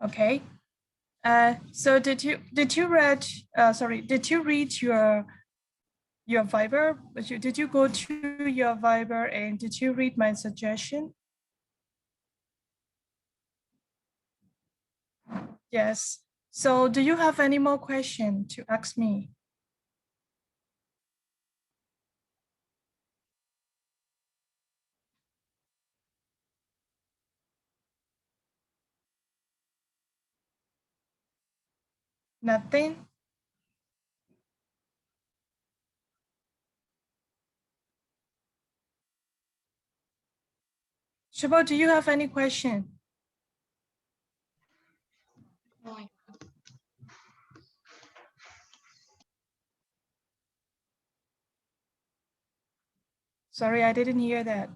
Okay. So did you read did you read your Viber? Did you go to your Viber and did you read my suggestion? Yes. So do you have any more question to ask me? Nothing? Shabo, do you have any question? Sorry, I didn't hear that.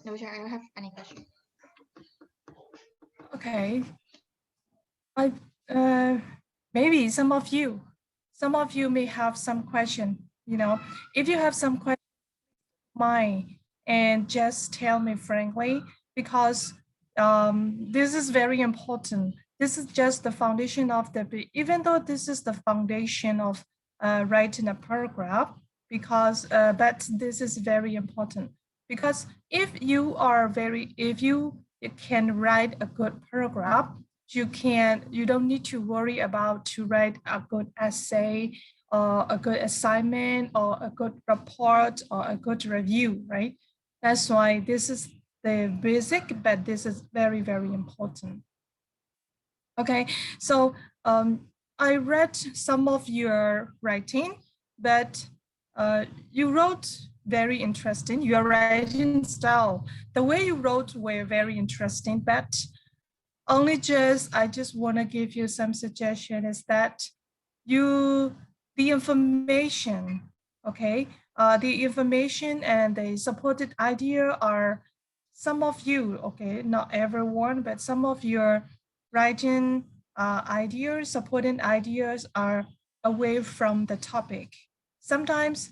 No, sir, I don't have any question. Okay. Maybe some of you may have some question, you know, if you have some question, mine, and just tell me frankly, because this is very important. This is just the foundation of even though this is the foundation of writing a paragraph, because but this is very important, because if you can write a good paragraph, you don't need to worry about to write a good essay or a good assignment or a good report or a good review, right? That's why this is the basic, but this is very, very important. Okay, so I read some of your writing, but you wrote very interesting. Your writing style, the way you wrote were very interesting, but I just want to give you some suggestion is that the information, okay, the information and the supported idea are some of you, okay, not everyone, but some of your writing ideas, supporting ideas are away from the topic. Sometimes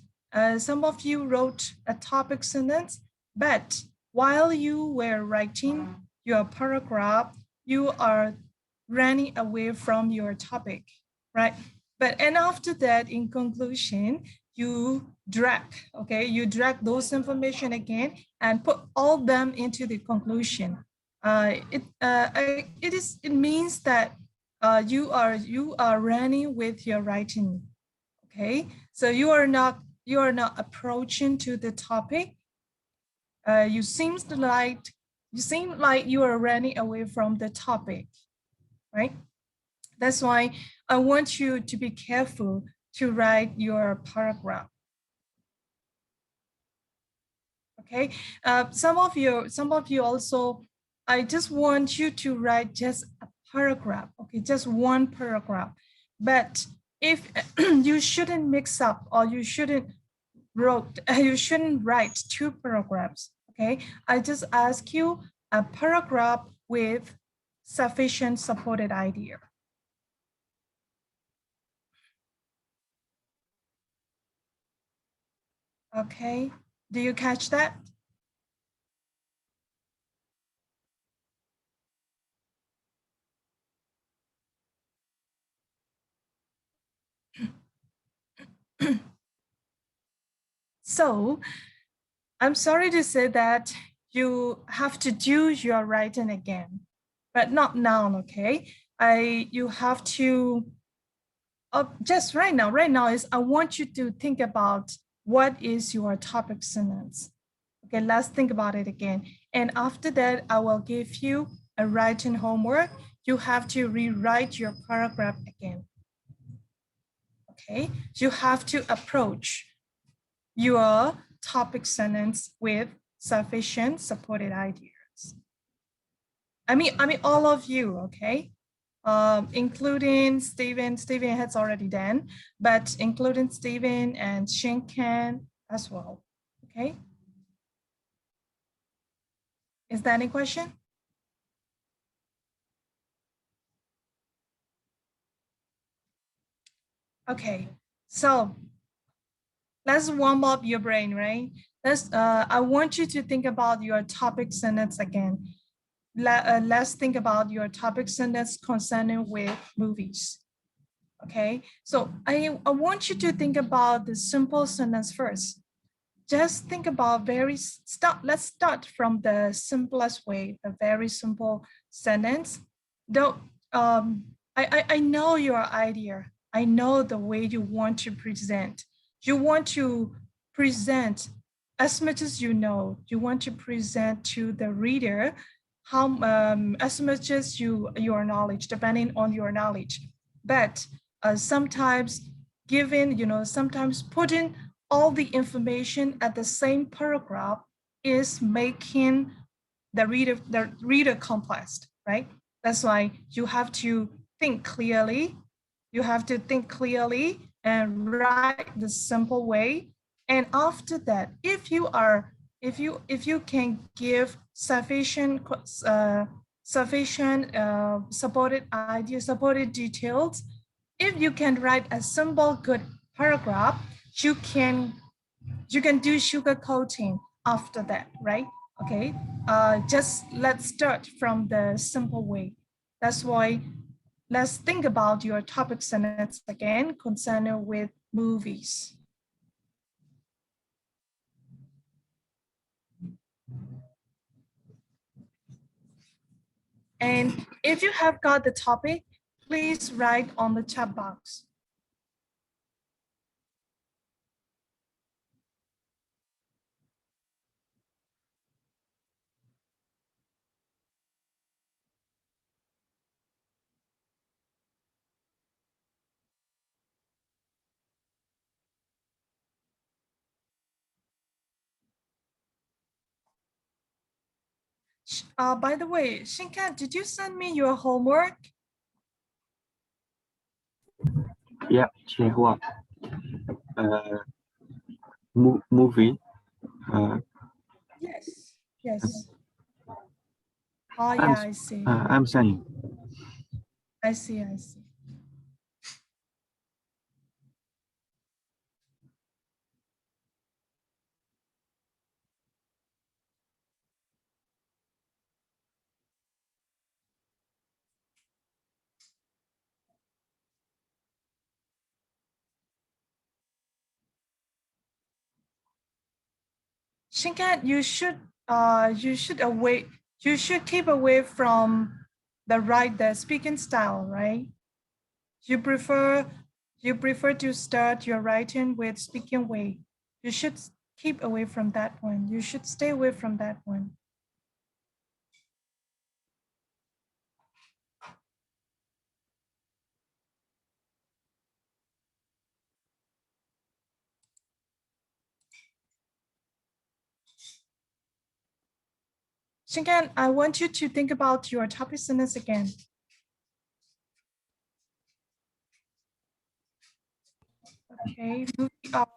some of you wrote a topic sentence, but while you were writing your paragraph, you are running away from your topic, right? But and after that, in conclusion, you drag those information again and put all them into the conclusion. It means that you are running with your writing. Okay, so you are not approaching to the topic. You seem like you are running away from the topic, right? That's why I want you to be careful to write your paragraph. Okay, some of you also, I just want you to write just a paragraph, okay, just one paragraph. But if you shouldn't mix up or you shouldn't write two paragraphs, okay? I just ask you a paragraph with sufficient supported idea. Okay, do you catch that? So I'm sorry to say that you have to do your writing again, but not now, okay? You have to, just right now is I want you to think about what is your topic sentence. Okay, let's think about it again. And after that, I will give you a writing homework. You have to rewrite your paragraph again. Okay, you have to approach your topic sentence with sufficient supported ideas. I mean all of you, okay? Including Stephen has already done, but including Stephen and Shinkan as well, okay? Is there any question? Okay, so let's warm up your brain, right? I want you to think about your topic sentence again. Let's think about your topic sentence concerning with movies. Okay, so I want you to think about the simple sentence first. Just think about let's start from the simplest way, the very simple sentence. Though I know your idea. I know the way you want to present. You want to present as much as you know. You want to present to the reader how as much as your knowledge, depending on your knowledge. But sometimes sometimes putting all the information at the same paragraph is making the reader complex, right? That's why you have to think clearly. You have to think clearly and write the simple way. And after that, if you can give sufficient supported ideas, supported details, if you can write a simple good paragraph, you can do sugar coating after that, right? Okay, just let's start from the simple way. That's why let's think about your topic sentence again concerning with movies. And if you have got the topic, please write on the chat box. By the way, Shinkan, did you send me your homework? Yeah, what? Movie. Yes. Yes. Oh yeah, I see. I'm saying. I see. I see. Shinkan, you should keep away from the speaking style, right? You prefer to start your writing with speaking way. You should keep away from that one. You should stay away from that one. Shinkan, I want you to think about your topic sentence again. Okay, movies are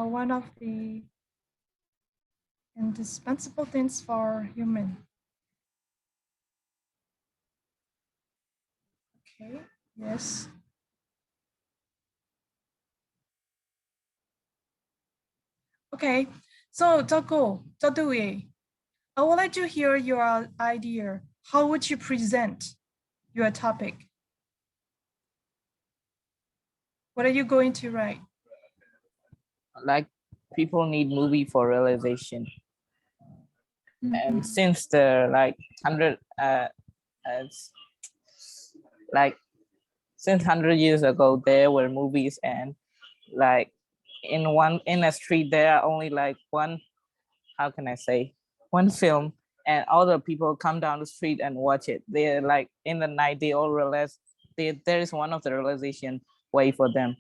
one of the indispensable things for human. Okay, yes. Okay, so Dodui, I would like to hear your idea. How would you present your topic? What are you going to write? Like people need movie for realization. And since the like 100 years ago, there were movies, and like in a street there are only like one, how can I say, one film, and all the people come down the street and watch it. They're like in the night they all realize there is one of the realization way for them.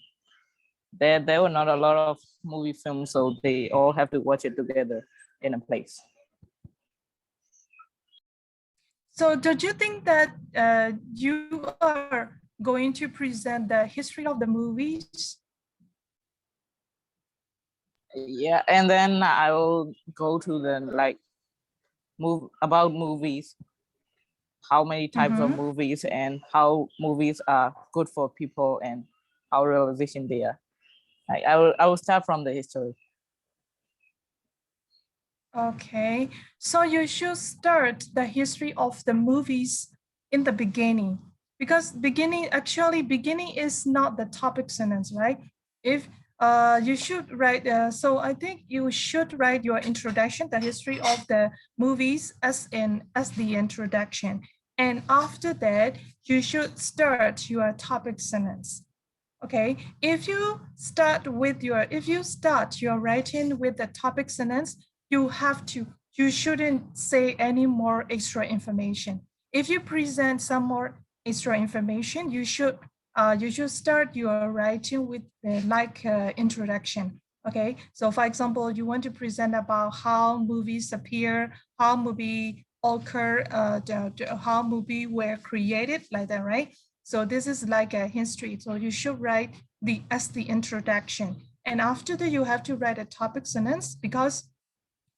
There were not a lot of movie films, so they all have to watch it together in a place. So don't you think that you are going to present the history of the movies? Yeah, and then I will go to the like about movies, how many types of movies and how movies are good for people and our realization there. Like I will start from the history. Okay, so you should start the history of the movies in the beginning, because beginning is not the topic sentence, right? If you should write, so I think you should write your introduction, the history of the movies as the introduction, and after that you should start your topic sentence. Okay, if you start your writing with the topic sentence, you shouldn't say any more extra information. If you present some more extra information, you should start your writing with the introduction. Okay, so for example, you want to present about how movies appear, how movie occur, how movie were created, like that, right? So this is like a history. So you should write as the introduction. And after that, you have to write a topic sentence, because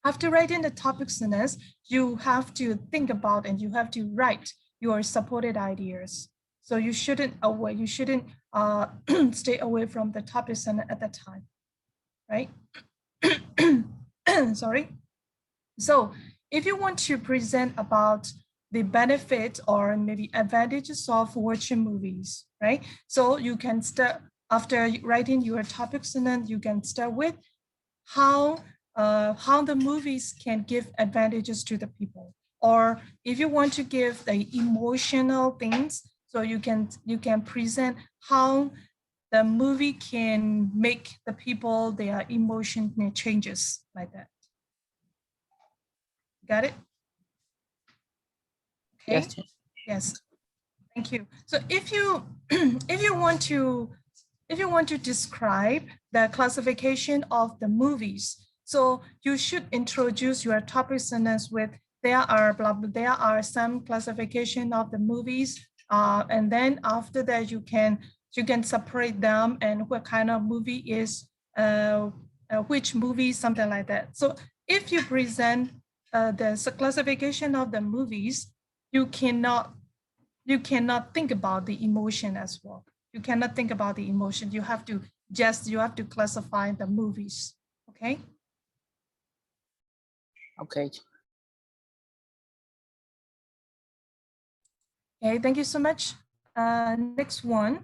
after writing the topic sentence, you have to think about and you have to write your supported ideas. So you shouldn't stay away from the topic sentence at that time, right? Sorry. So if you want to present about the benefits or maybe advantages of watching movies, right? So you can start, after writing your topics, and then you can start with how the movies can give advantages to the people. Or if you want to give the emotional things, so you can present how the movie can make the people their emotion changes, like that. Got it? Okay. Yes. Yes. Thank you. So if you if you want to describe the classification of the movies, so you should introduce your topic sentence with there are some classification of the movies, and then after that you can separate them and what kind of movie is which movie, something like that. So if you present the classification of the movies, you cannot think about the emotion as well. You cannot think about the emotion. You have to classify the movies. Okay. Okay. Okay. Thank you so much. Next one.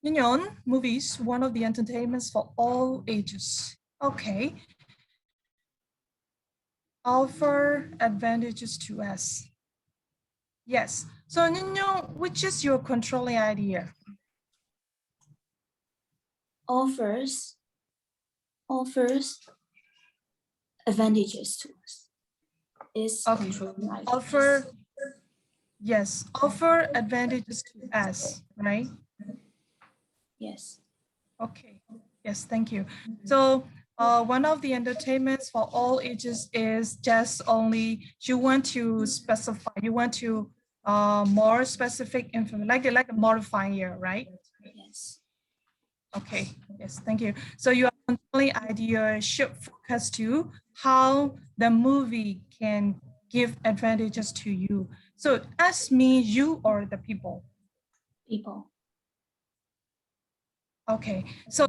Union movies, one of the entertainments for all ages. Okay. Offer advantages to us. Yes. So Nino, which is your controlling idea? Offers advantages to us. Is Okay. controlling ideas. Offer advantages to us, right? Yes. Okay. Yes, thank you. So one of the entertainments for all ages is just only you want to specify, you want to more specific information, like a modifier, right? Yes. Okay. Yes, thank you. So your controlling idea should focus to how the movie can give advantages to you. So us, me, you, or the people. People. Okay. So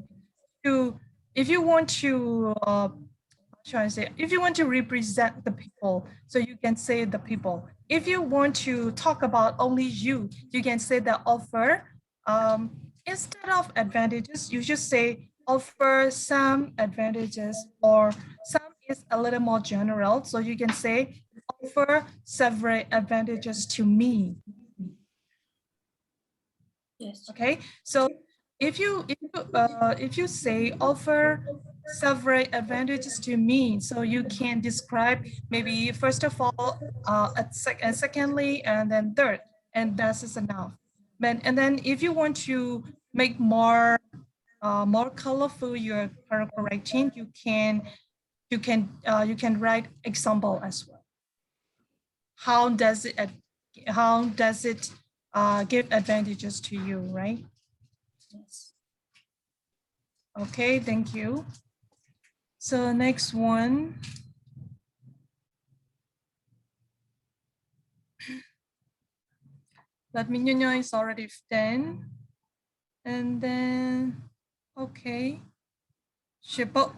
if you want to if you want to represent the people, so you can say the people. If you want to talk about only you can say the offer. Instead of advantages, you should say offer some advantages, or some is a little more general. So you can say offer several advantages to me. Yes. Okay, so if you say offer several advantages to me, so you can describe maybe first of all, and secondly, and then third, and that is enough. And then if you want to make more colorful your paragraph writing, you can write example as well. How does it give advantages to you, right? Yes. Okay, thank you. So next one. Let me know it's already 10. And then, okay. Shippo,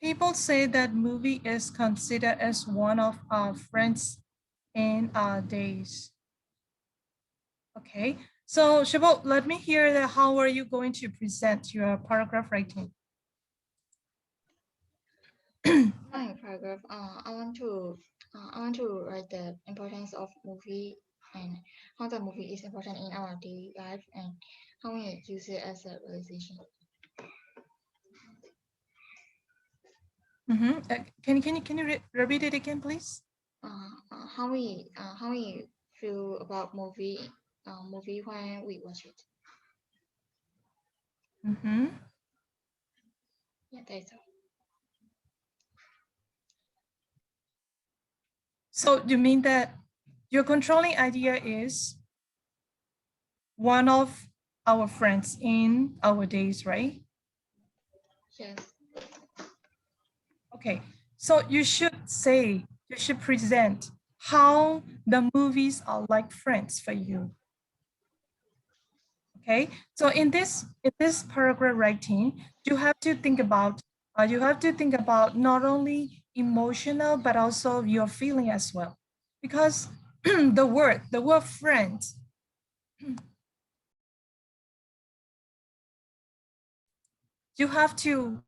people say that movie is considered as one of our friends in our days. Okay, so Shippo, let me hear that. How are you going to present your paragraph writing? My paragraph. I want to write the importance of movie and how the movie is important in our daily life and how we use it as a realization. Can you repeat it again, please? How we feel about movie when we watch it. Yeah, that's all. So you mean that your controlling idea is one of our friends in our days, right? Yes. Okay, so you should present how the movies are like friends for you. Okay, so in this paragraph writing, you have to think about not only emotional but also your feeling as well, because the word friends, you have to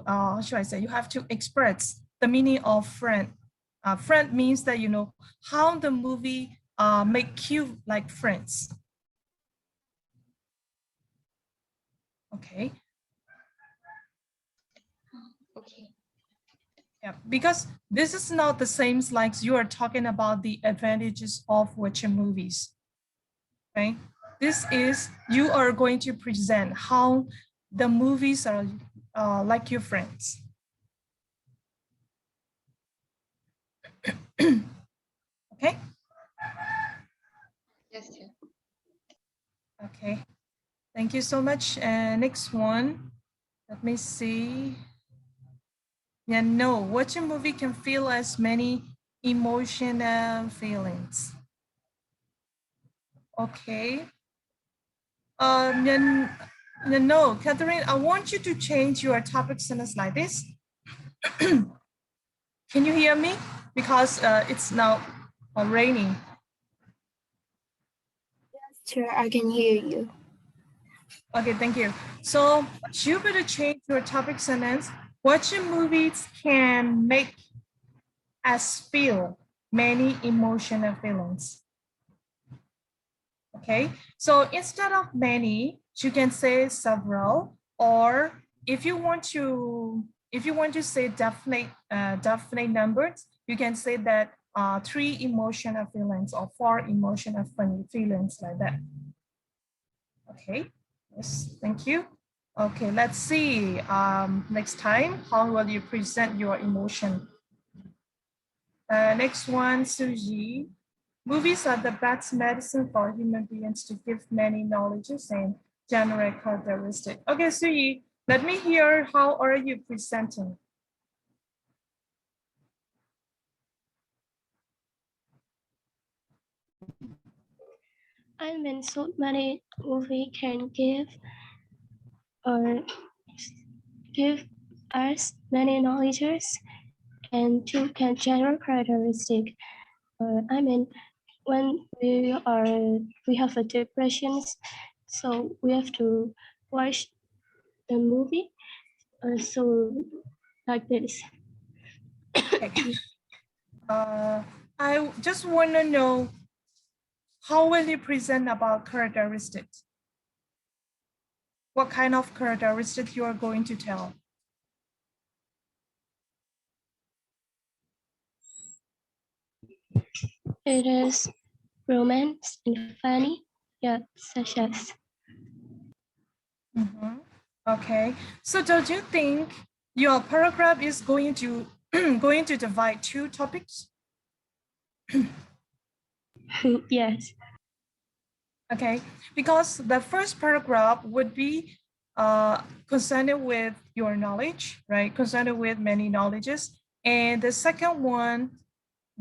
how should I say, you have to express the meaning of friend. Friend means that, you know, how the movie make you like friends. Okay. Okay. Yeah, because this is not the same like you are talking about the advantages of watching movies. Okay. This is, you are going to present how the movies are like your friends. Okay. Yes, sir. Okay. Thank you so much. Next one. Let me see. Yeah, no, watching movie can feel as many emotional feelings. Okay. No, Catherine, I want you to change your topic sentence like this. Can you hear me? Because it's now raining. Sure, I can hear you. Okay, thank you. So you better change your topic sentence. Watching movies can make us feel many emotional feelings. Okay, so instead of many, you can say several, or if you want to say definite numbers, you can say that 3 emotional feelings or 4 emotional feelings, like that. Okay, yes, thank you. Okay, let's see. Next time, how will you present your emotion? Next one, Suji. Movies are the best medicine for human beings to give many knowledges and generate characteristics. Okay, Suyi, let me hear, how are you presenting? I mean, so many movie can give us many knowledges and two can general characteristic. I mean, when we have a depression, so we have to watch the movie. So like this. Okay. I just want to know, how will you present about characteristics? What kind of characteristics you are going to tell? It is romance and funny, yeah, such as. Okay, so don't you think your paragraph is going to divide 2 topics? Yes. Okay, because the first paragraph would be concerned with your knowledge, right? Concerned with many knowledges. And the second one,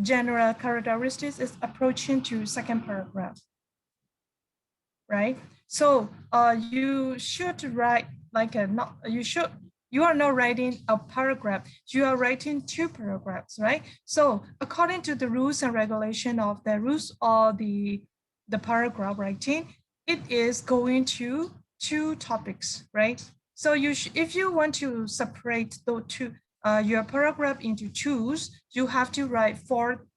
general characteristics, is approaching to second paragraph. right? So you should write like a not you are not writing a paragraph, you are writing 2 paragraphs, right? So according to the rules and regulation of the rules or the paragraph writing, it is going to 2 topics, right? So if you want to separate the two your paragraph into 2s, you have to write four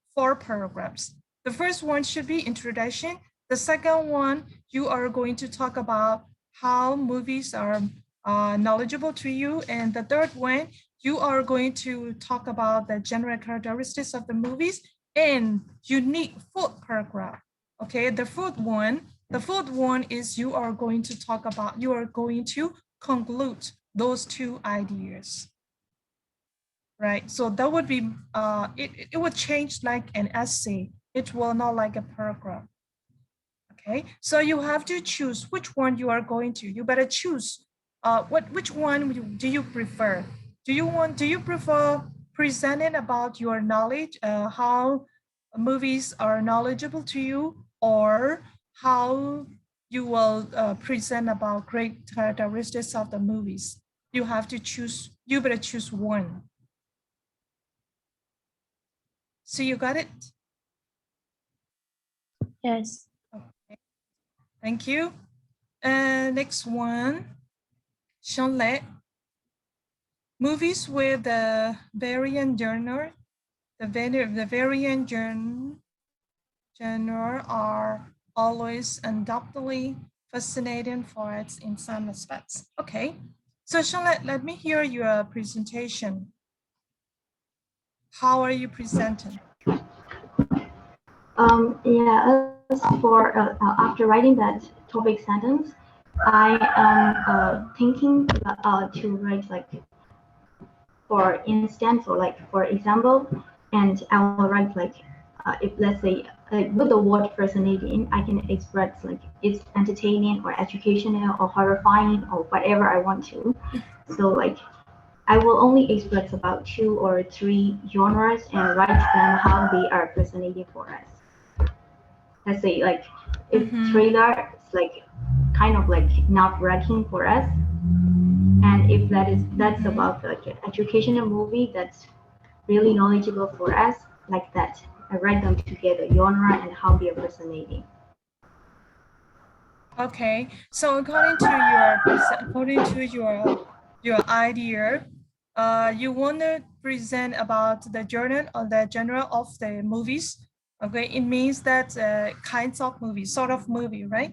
paragraphs. The first one should be introduction. The second one, you are going to talk about how movies are knowledgeable to you. And the third one, you are going to talk about the general characteristics of the movies and unique fourth paragraph. Okay, the fourth one is you are going to conclude those 2 ideas. Right, so that would be, it would change like an essay. It will not like a paragraph. Okay, so you have to choose which one you are going to. You better choose. Which one do you prefer? Do you prefer presenting about your knowledge, how movies are knowledgeable to you, or how you will present about great characteristics of the movies? You have to choose. You better choose one. So you got it? Yes. Okay. Thank you. Next one, Chanlet. Movies with the variant genre, the variant genre are always undoubtedly fascinating for us in some aspects. Okay, so Chanlet, let me hear your presentation. How are you presenting? Yeah, as for after writing that topic sentence, I am thinking to write like, for instance, or like for example, and I will write like, if let's say with the word fascinating, I can express like it's entertaining or educational or horrifying or whatever I want to. So like I will only express about 2 or 3 genres and write them how they are fascinating for us. Let's say like if thriller is like kind of like nerve-wracking for us, and if that's about like an educational movie that's really knowledgeable for us, like that, I write them together, genre and how they are fascinating. Okay, so according to your idea, you want to present about the genre of the movies. Okay, it means that kinds of movies, sort of movie, right?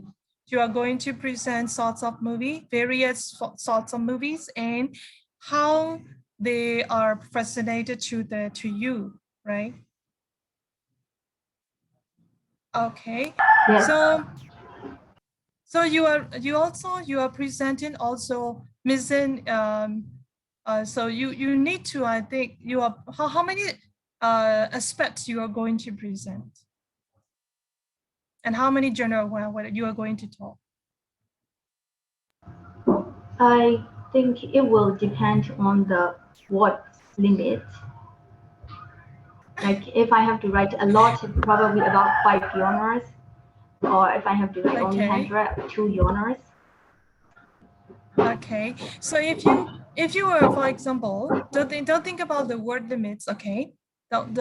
You are going to present sorts of movie, various sorts of movies, and how they are fascinated to you, right? Okay, Yes. so you are presenting also missing so you need to, I think you are how many aspects you are going to present and how many genre what you are going to talk. I think it will depend on the word limit. Like if I have to write a lot, probably about 5 genres, or if I have to write only Okay. 100, 2 genres. Okay, so if you were, for example, don't think about the word limits. Okay, don't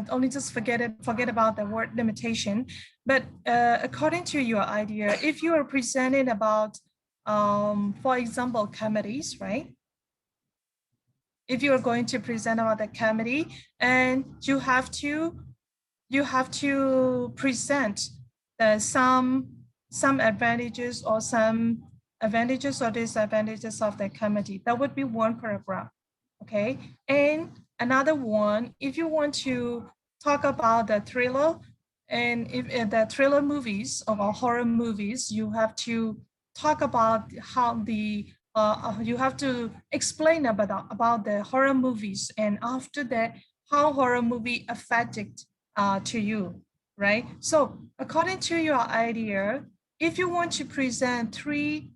only just forget about the word limitation. But according to your idea, if you are presenting about for example, comedies, right? If you are going to present about the comedy, and you have to present some advantages or some advantages or disadvantages of the comedy. That would be one paragraph. Okay, and another one, if you want to talk about the thriller, and if the thriller movies or horror movies, you have to talk about how you have to explain about the horror movies, and after that, how horror movie affected to you, right? So according to your idea, if you want to present three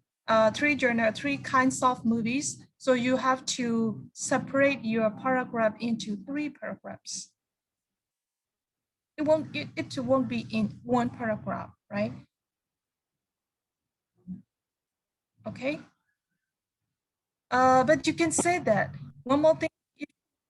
kinds of movies, so you have to separate your paragraph into 3 paragraphs. It won't be in one paragraph, right? Okay. But you can say that. One more thing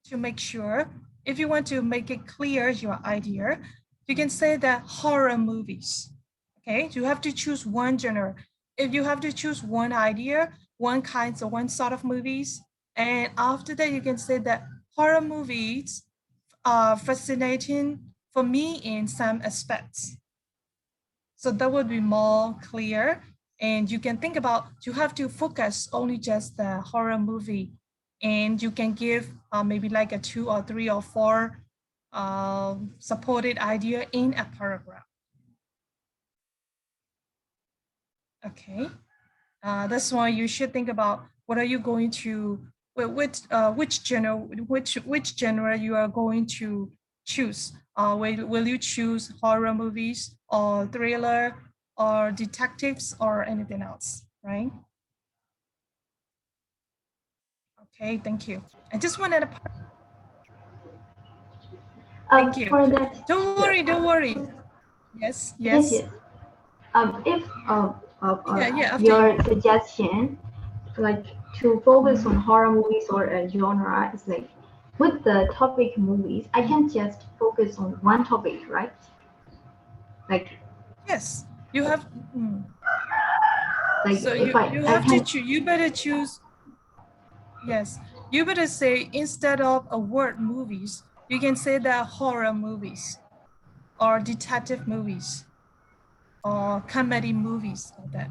to make sure, if you want to make it clear your idea, you can say that horror movies. Okay, you have to choose one genre. If you have to choose one idea, one kind or one sort of movies, and after that you can say that horror movies are fascinating for me in some aspects. So that would be more clear. And you can think about, you have to focus only just the horror movie. And you can give maybe like a 2 or 3 or 4 supported idea in a paragraph. Okay, that's why you should think about what are you going to, which genre you are going to choose. Will you choose horror movies or thriller or detectives or anything else, right? Okay, thank you. I just wanted to, thank you. For that, Don't worry, don't worry. Yes, yes, yes. yes. If Yeah, after you. your suggestion, like to focus on horror movies or a genre, is like with the topic movies, I can just focus on one topic, right? Like, Yes, you have, like so if you I have to can, choose, you better choose. Yes, you better say instead of a word movies, you can say that horror movies or detective movies or comedy movies like that.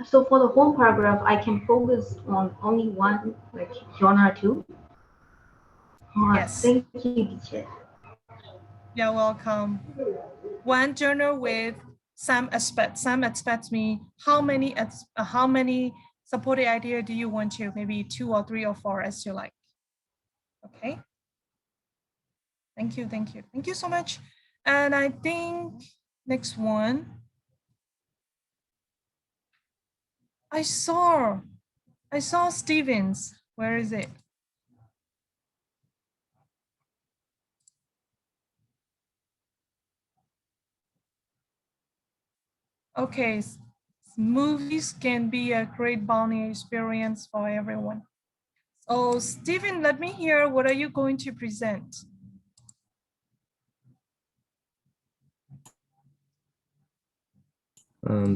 so for the whole paragraph, I can focus on only one like genre too. Yes, Thank you, teacher. you're welcome. One journal with some aspects. Some aspects mean how many supporting idea do you want to? Maybe 2 or 3 or 4 as you like. Okay. Thank you, thank you. Thank you so much. And I think next one, I saw Stevens. Where is it? Okay, movies can be a great bonding experience for everyone. So Steven, let me hear, what are you going to present?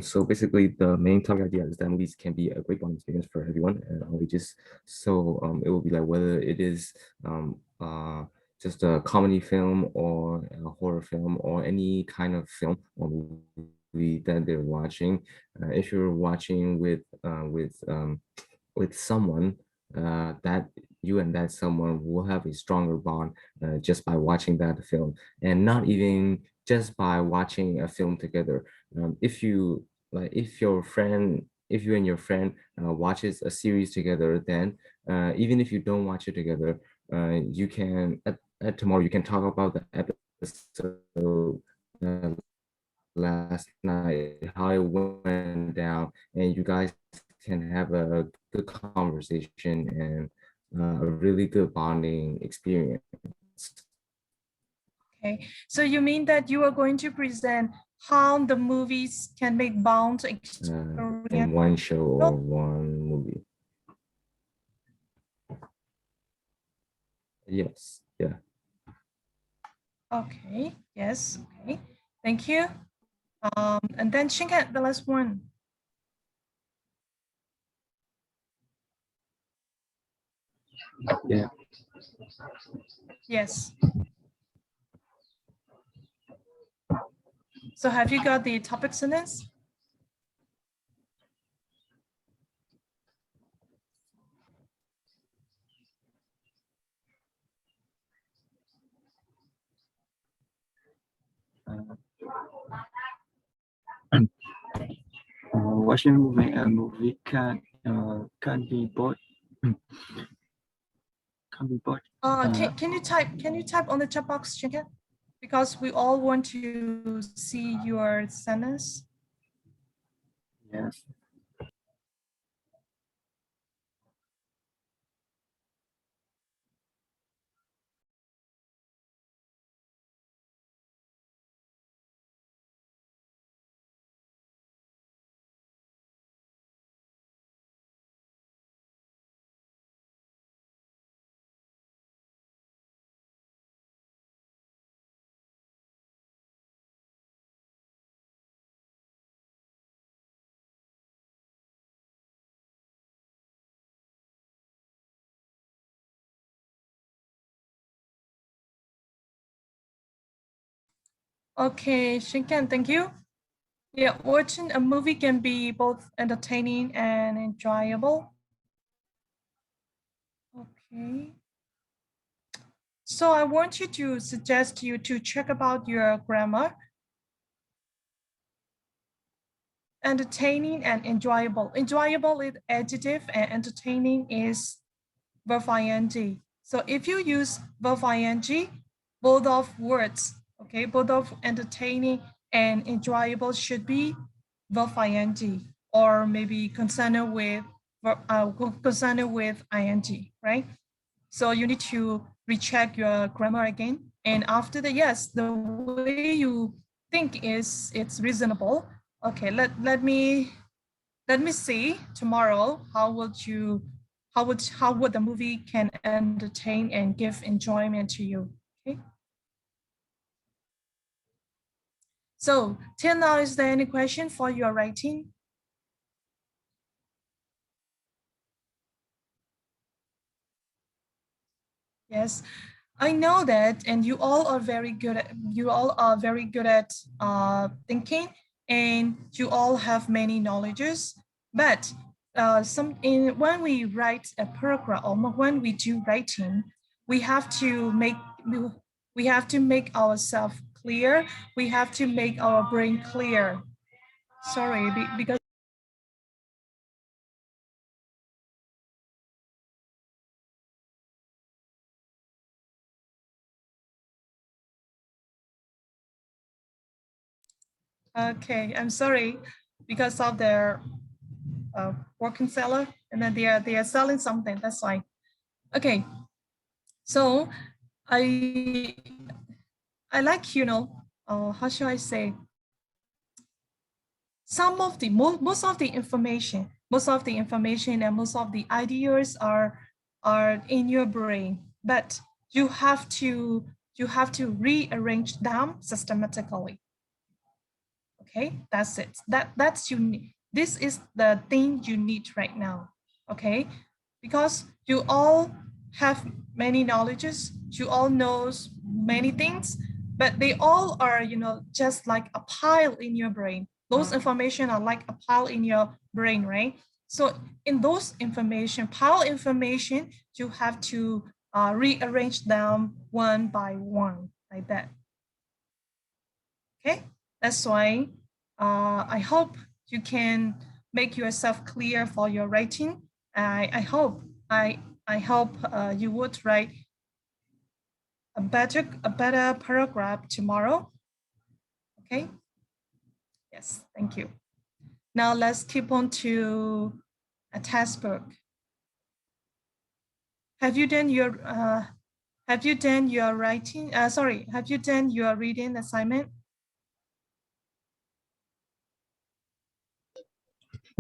So basically, the main topic idea is that movies can be a great bonding experience for everyone and all ages. So it will be like whether it is just a comedy film or a horror film or any kind of film or movie that they're watching. If you're watching with someone, that you and that someone will have a stronger bond just by watching that film, and not even just by watching a film together. If you like, if you and your friend watches a series together, then even if you don't watch it together, you can at tomorrow you can talk about the episode last night, how it went down, and you guys can have a good conversation and a really good bonding experience. Okay, so you mean that you are going to present how the movies can make bond experience In one show or one movie. Yes, yeah. Okay, yes, okay. Thank you. And then Shinkat, the last one. Yeah. Yes. So have you got the topic sentence? Watching a movie can be both can be both. Can you type on the chat box, Shinkat? Because we all want to see your sentence. Yes. Okay, Shinkan, thank you. Yeah, watching a movie can be both entertaining and enjoyable. Okay. So I want you to suggest you to check about your grammar. Entertaining and enjoyable. Enjoyable is adjective and entertaining is verb ing. So if you use verb ing, both of words, okay, both of entertaining and enjoyable should be verb ing, or maybe concerned with ing, right? So you need to recheck your grammar again. And after the yes, the way you think is it's reasonable. Okay, let me see tomorrow how would the movie can entertain and give enjoyment to you. Okay. So till now, is there any question for your writing? Yes, I know that, and you all are very good at thinking, and you all have many knowledges. But when we write a paragraph or when we do writing, we have to make ourselves clear. We have to make our brain clear. Sorry, because. Okay, I'm sorry because of their working seller, and then they are selling something. That's why. Okay, so I like how should I say? Some of the most of the information, and most of the ideas are in your brain, but you have to rearrange them systematically. Okay, that's it. That's you need. This is the thing you need right now. Okay, because you all have many knowledges, you all knows many things, but they all are just like a pile in your brain. Those information are like a pile in your brain, right? So in those pile information, you have to rearrange them one by one, like that. Okay, that's why I hope you can make yourself clear for your writing. I hope you would write a better paragraph tomorrow. Okay. Yes, thank you. Now let's keep on to a test book. Have you done your writing? Have you done your reading assignment?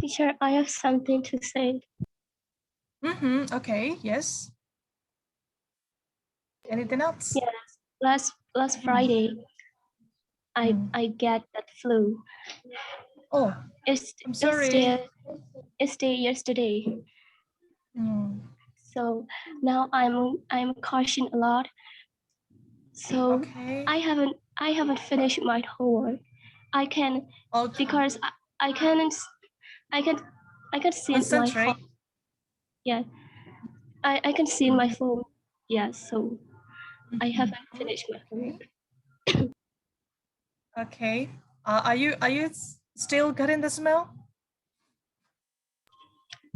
Teacher, I have something to say. Okay. Yes. Anything else? Yes. Last Friday, I get that flu. Oh, I'm sorry. It's day yesterday. So now I'm caution a lot. So Okay. I haven't finished my homework. I can because I can see my phone. Yeah, I can see my phone. Yeah, so I haven't finished my homework. Okay. Are you still getting the smell?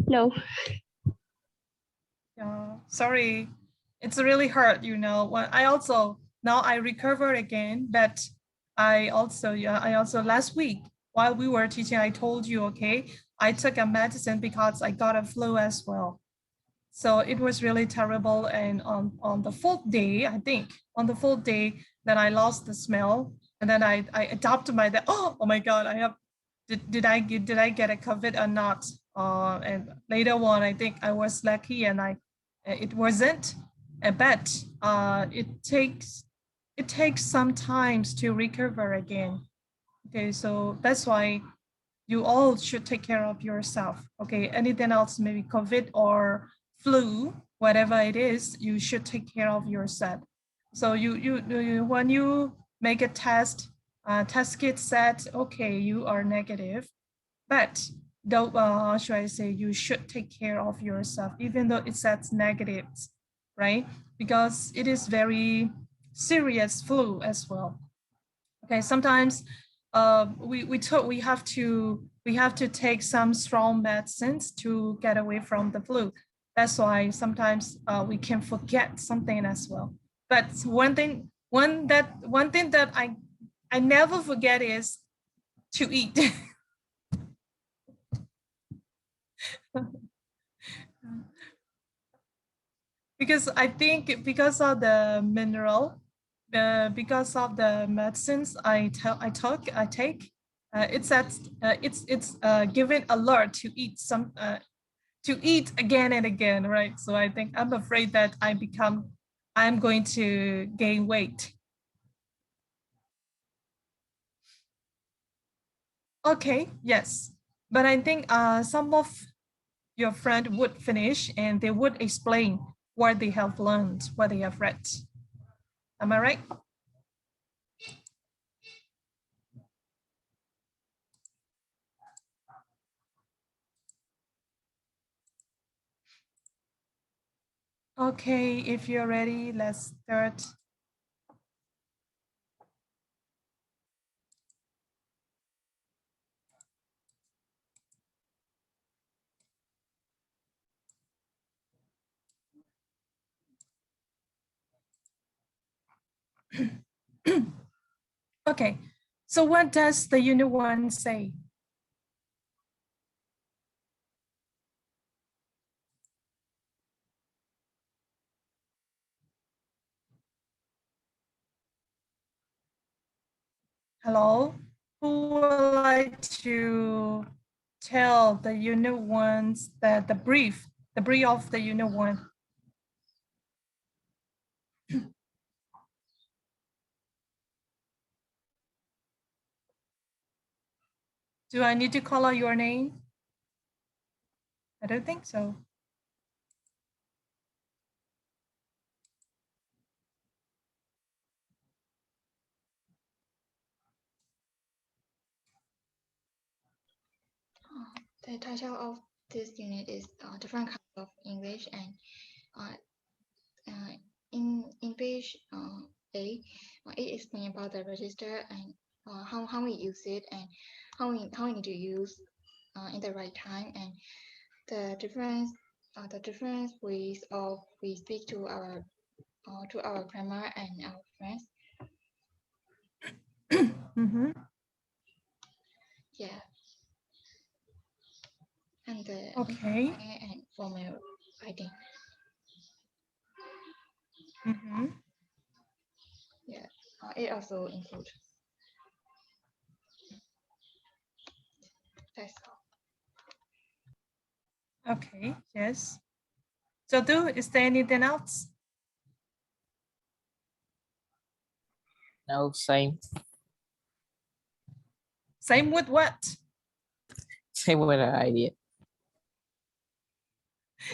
No. Sorry, it's really hurt. When I recovered again, but I also last week while we were teaching, I told you, okay, I took a medicine because I got a flu as well. So it was really terrible. And on the fourth day, I think on the fourth day, that I lost the smell, and then I adopted oh my God, did I get a COVID or not? And later on, I think I was lucky, and it wasn't. But it takes some time to recover again. Okay, so that's why you all should take care of yourself. Okay, anything else, maybe COVID or flu, whatever it is, you should take care of yourself. So you when you make a test, test kit said, okay, you are negative, but though, how should I say, you should take care of yourself, even though it says negatives, right? Because it is very serious flu as well. Okay, sometimes we have to take some strong medicines to get away from the flu. That's why sometimes we can forget something as well. But one thing that I never forget is to eat. Because I think because of the mineral, because of the medicines I take, it's given alert to eat to eat again and again, right? So I think I'm afraid that I'm going to gain weight. Okay, yes, but I think some of your friend would finish and they would explain what they have learned, what they have read. Am I right? Okay, if you're ready, let's start. Okay, so what does the unit 1 say? Hello, who would like to tell the unit 1's the brief of the unit 1? Do I need to call out your name? I don't think so. The title of this unit is different kinds of English, and in page A, it explains about the register and how we use it and how we need to use in the right time, and the different ways of we speak to our grammar and our friends. Mm-hmm. Yeah. And the Okay. and formal writing. Mm-hmm. Yeah. It also includes. That's all. Okay, yes. So is there anything else? No, same. Same with what? Same with the idea.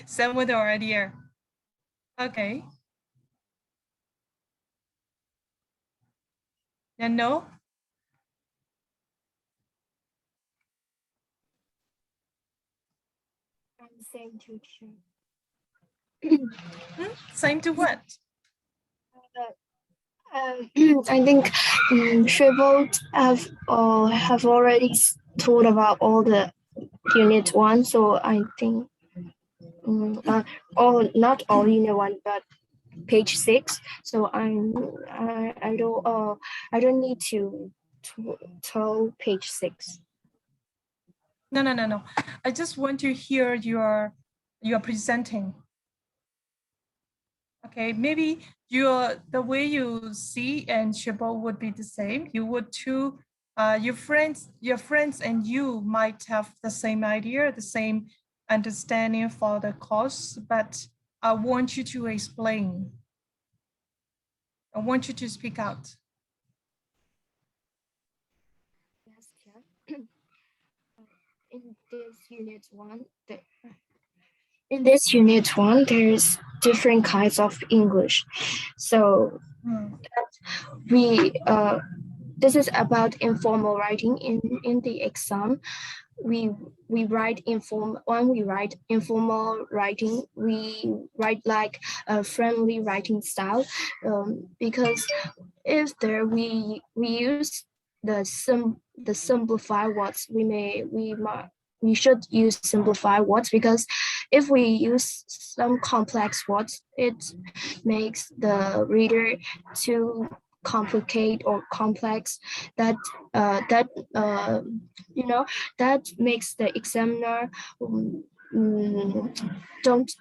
Same with our idea. Okay. And no? Same teacher. Same to what? I think Shriveled have already told about all the unit 1, so I think not all unit 1, but page 6. So I don't need to tell page 6. No. I just want to hear your presenting. Okay, maybe the way you see and Shabo would be the same. You would too. Your friends and you might have the same idea, the same understanding for the course, but I want you to explain. I want you to speak out. Yes, sure. In this unit 1, there's different kinds of English. So we this is about informal writing in the exam. We write when we write informal writing, we write like a friendly writing style, because if there we use the simplified words, we should use simplified words, because if we use some complex words, it makes the reader too complicate or complex, that that you know, that makes the examiner don't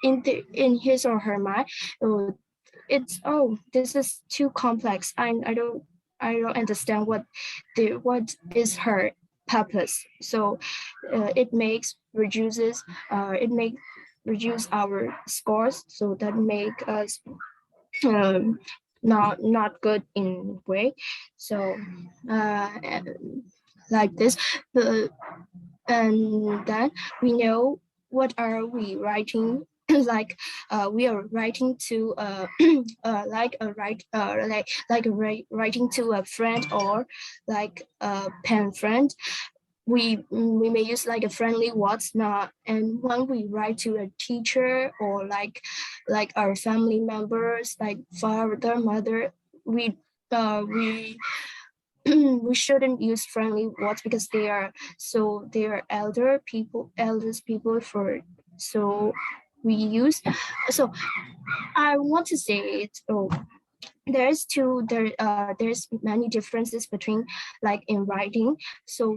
in his or her mind, it's, oh, this is too complex, I don't understand what is her purpose. So it makes reduces it make reduce our scores, so that make us um, not good in way. So like this, and then we know what are we writing. Like we are writing to like a writing to a friend, or like a pen friend. We may use like a friendly words now, and when we write to a teacher, or like our family members, like father, mother, we we shouldn't use friendly words, because they are eldest people for, so we use. So I want to say it. Oh, there's many differences between, like, in writing. So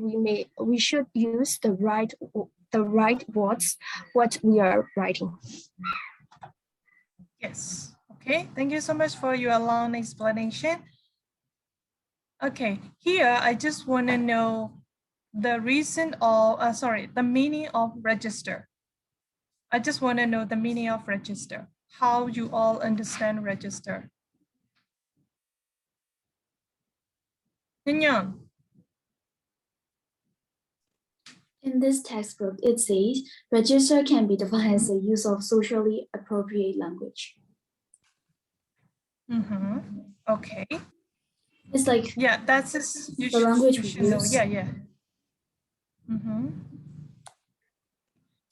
we should use the right words what we are writing. Yes. Okay. Thank you so much for your long explanation. Okay. Here, I just want to know the reason of, the meaning of register. I just want to know the meaning of register. How you all understand register. Nyan. In this textbook, it says register can be defined as the use of socially appropriate language. Okay. It's like, yeah, that's just, you the should, language you we should know. use. Yeah.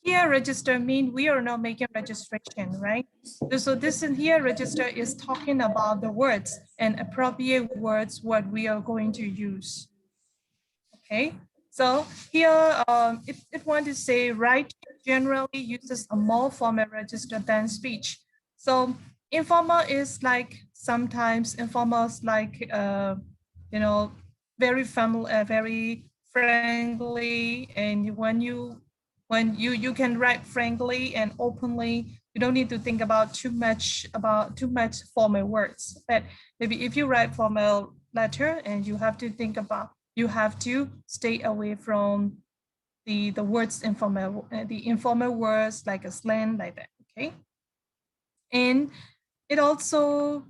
Here, register mean we are not making registration, right? So this in here, register is talking about the words and appropriate words what we are going to use. Okay, so here it want to say writing generally uses a more formal register than speech. So informal is like, sometimes informal is like you know, very familiar, very friendly, and when you can write frankly and openly, you don't need to think about too much formal words. But maybe if you write formal letter, and you have to think about, you have to stay away from the words informal, the informal words like a slang like that. Okay, and it also,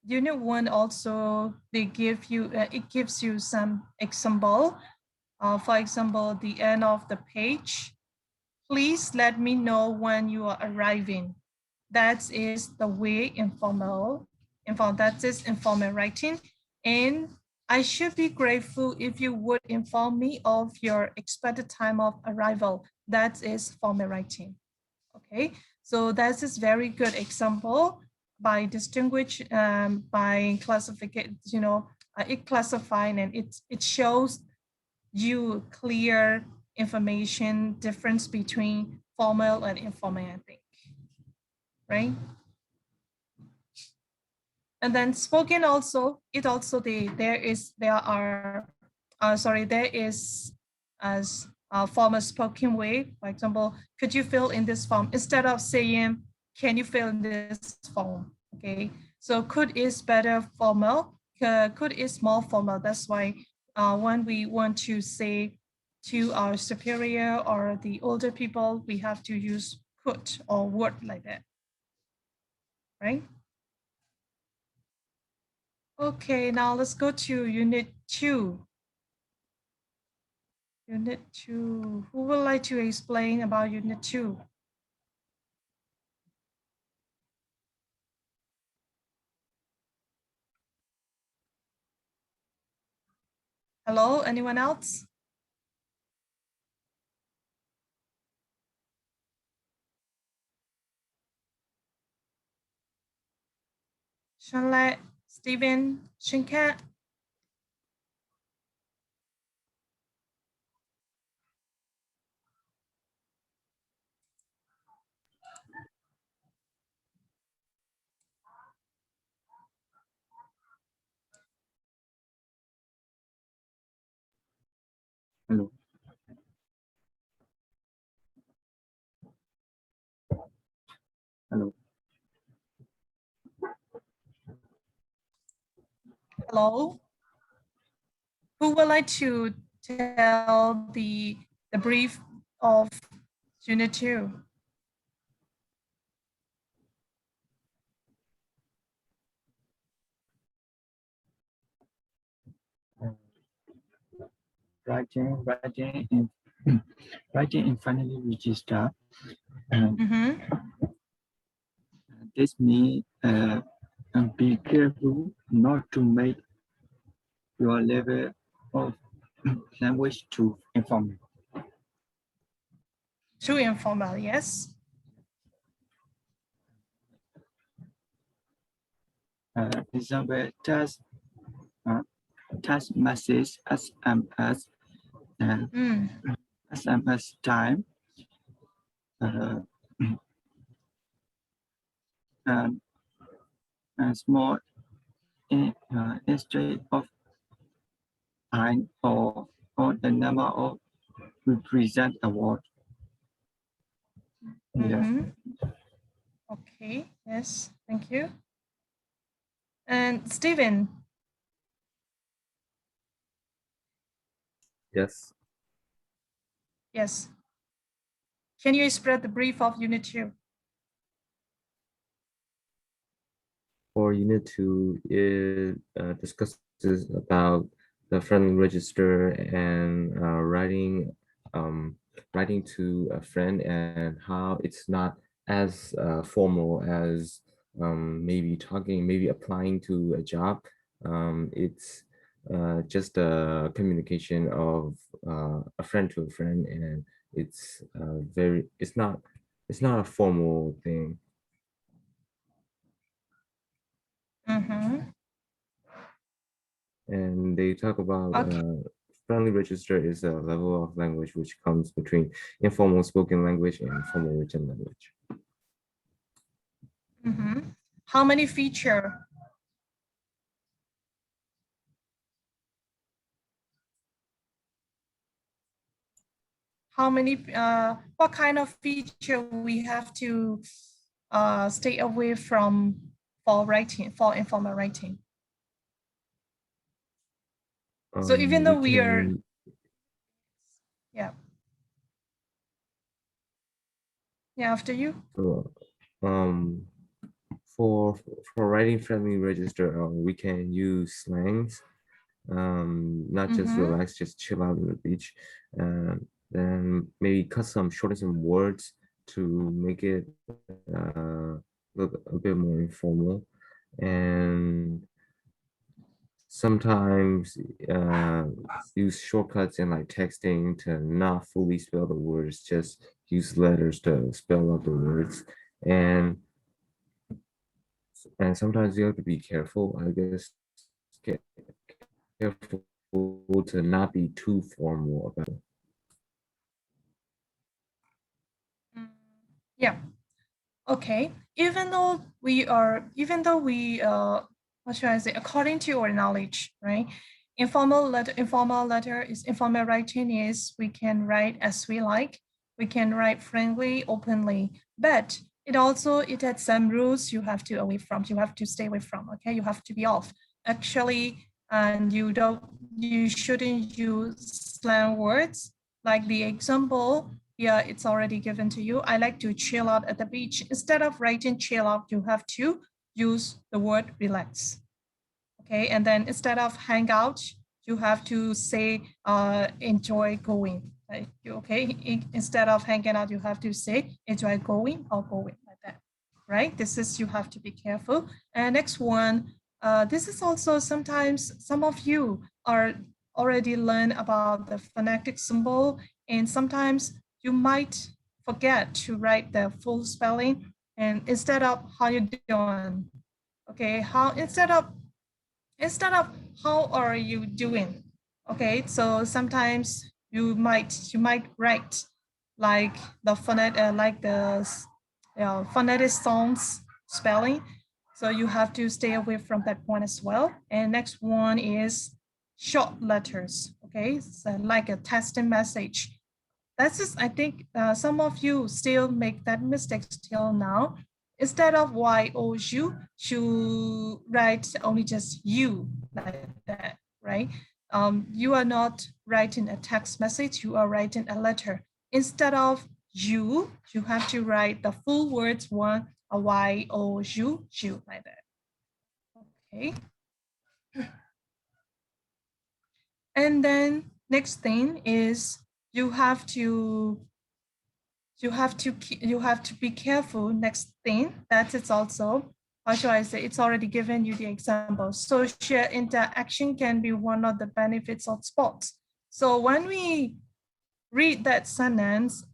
unit 1 also, they give you it gives you some example. For example, the end of the page, please let me know when you are arriving. That is the way informal, that is informal writing. And I should be grateful if you would inform me of your expected time of arrival. That is formal writing. Okay, so that is very good example by distinguish, by classification, it classifying, and it shows you clear information difference between formal and informal, I think, right? And then spoken also, it also there is as formal spoken way. For example, could you fill in this form, instead of saying can you fill in this form? Okay, so could is better formal, could is more formal. That's why when we want to say to our superior or the older people, we have to use could or would like that, right? Okay, now let's go to Unit 2. Unit 2, who would like to explain about Unit 2? Hello, anyone else? Shanlet, Stephen, Shinkat. Hello. Hello. Hello. Who would like to tell the brief of Unit 2? Writing in writing infinitely register. This means be careful not to make your level of language too informal. Too informal, yes. Example, task message, SMS, and SMS time, and small instead of time or the number of represent a word. Yes. Okay, yes, thank you. And Stephen. Yes. Yes. Can you spread the brief of Unit 2? For Unit 2, it discusses about the friendly register and writing to a friend, and how it's not as formal as maybe applying to a job. It's just a communication of a friend to a friend, and it's not a formal thing. And they talk about friendly register is a level of language which comes between informal spoken language and formal written language. How many features? How many, what kind of feature we have to stay away from for informal writing? So even though we are, yeah, after you. So, for writing friendly register, we can use slangs, not just relax, just chill out on the beach, then maybe shorten some words to make it look a bit more informal, and sometimes use shortcuts in like texting to not fully spell the words, just use letters to spell out the words. And sometimes you have to be careful, I guess, careful to not be too formal about it. Yeah. Okay. Even though we, what should I say, according to our knowledge, right? Informal writing is we can write as we like. We can write frankly, openly, but it has some rules you have to stay away from. Okay, you have to be off. Actually, and you shouldn't use slang words. Like the example, yeah, it's already given to you. I like to chill out at the beach. Instead of writing chill out, you have to use the word relax. Okay, and then instead of hang out, you have to say enjoy going. Okay, instead of hanging out, you have to say enjoy going or going, like that, right? This is, you have to be careful. And next one, this is also sometimes some of you are already learned about the phonetic symbol, and sometimes you might forget to write the full spelling. And instead of how you doing, okay, instead of how are you doing, okay. So sometimes you might write like the phonetic sounds spelling. So you have to stay away from that one as well. And next one is short letters, okay, so like a testing message. That's just, I think some of you still make that mistake till now. Instead of Y-O-U, you write only just you, like that, right? You are not writing a text message, you are writing a letter. Instead of you have to write the full words, one, a Y-O-U, you, like that. Okay. And then next thing is you have to be careful. Next thing, that is also, how should I say, it's already given you the example. Social interaction can be one of the benefits of sports. So when we read that sentence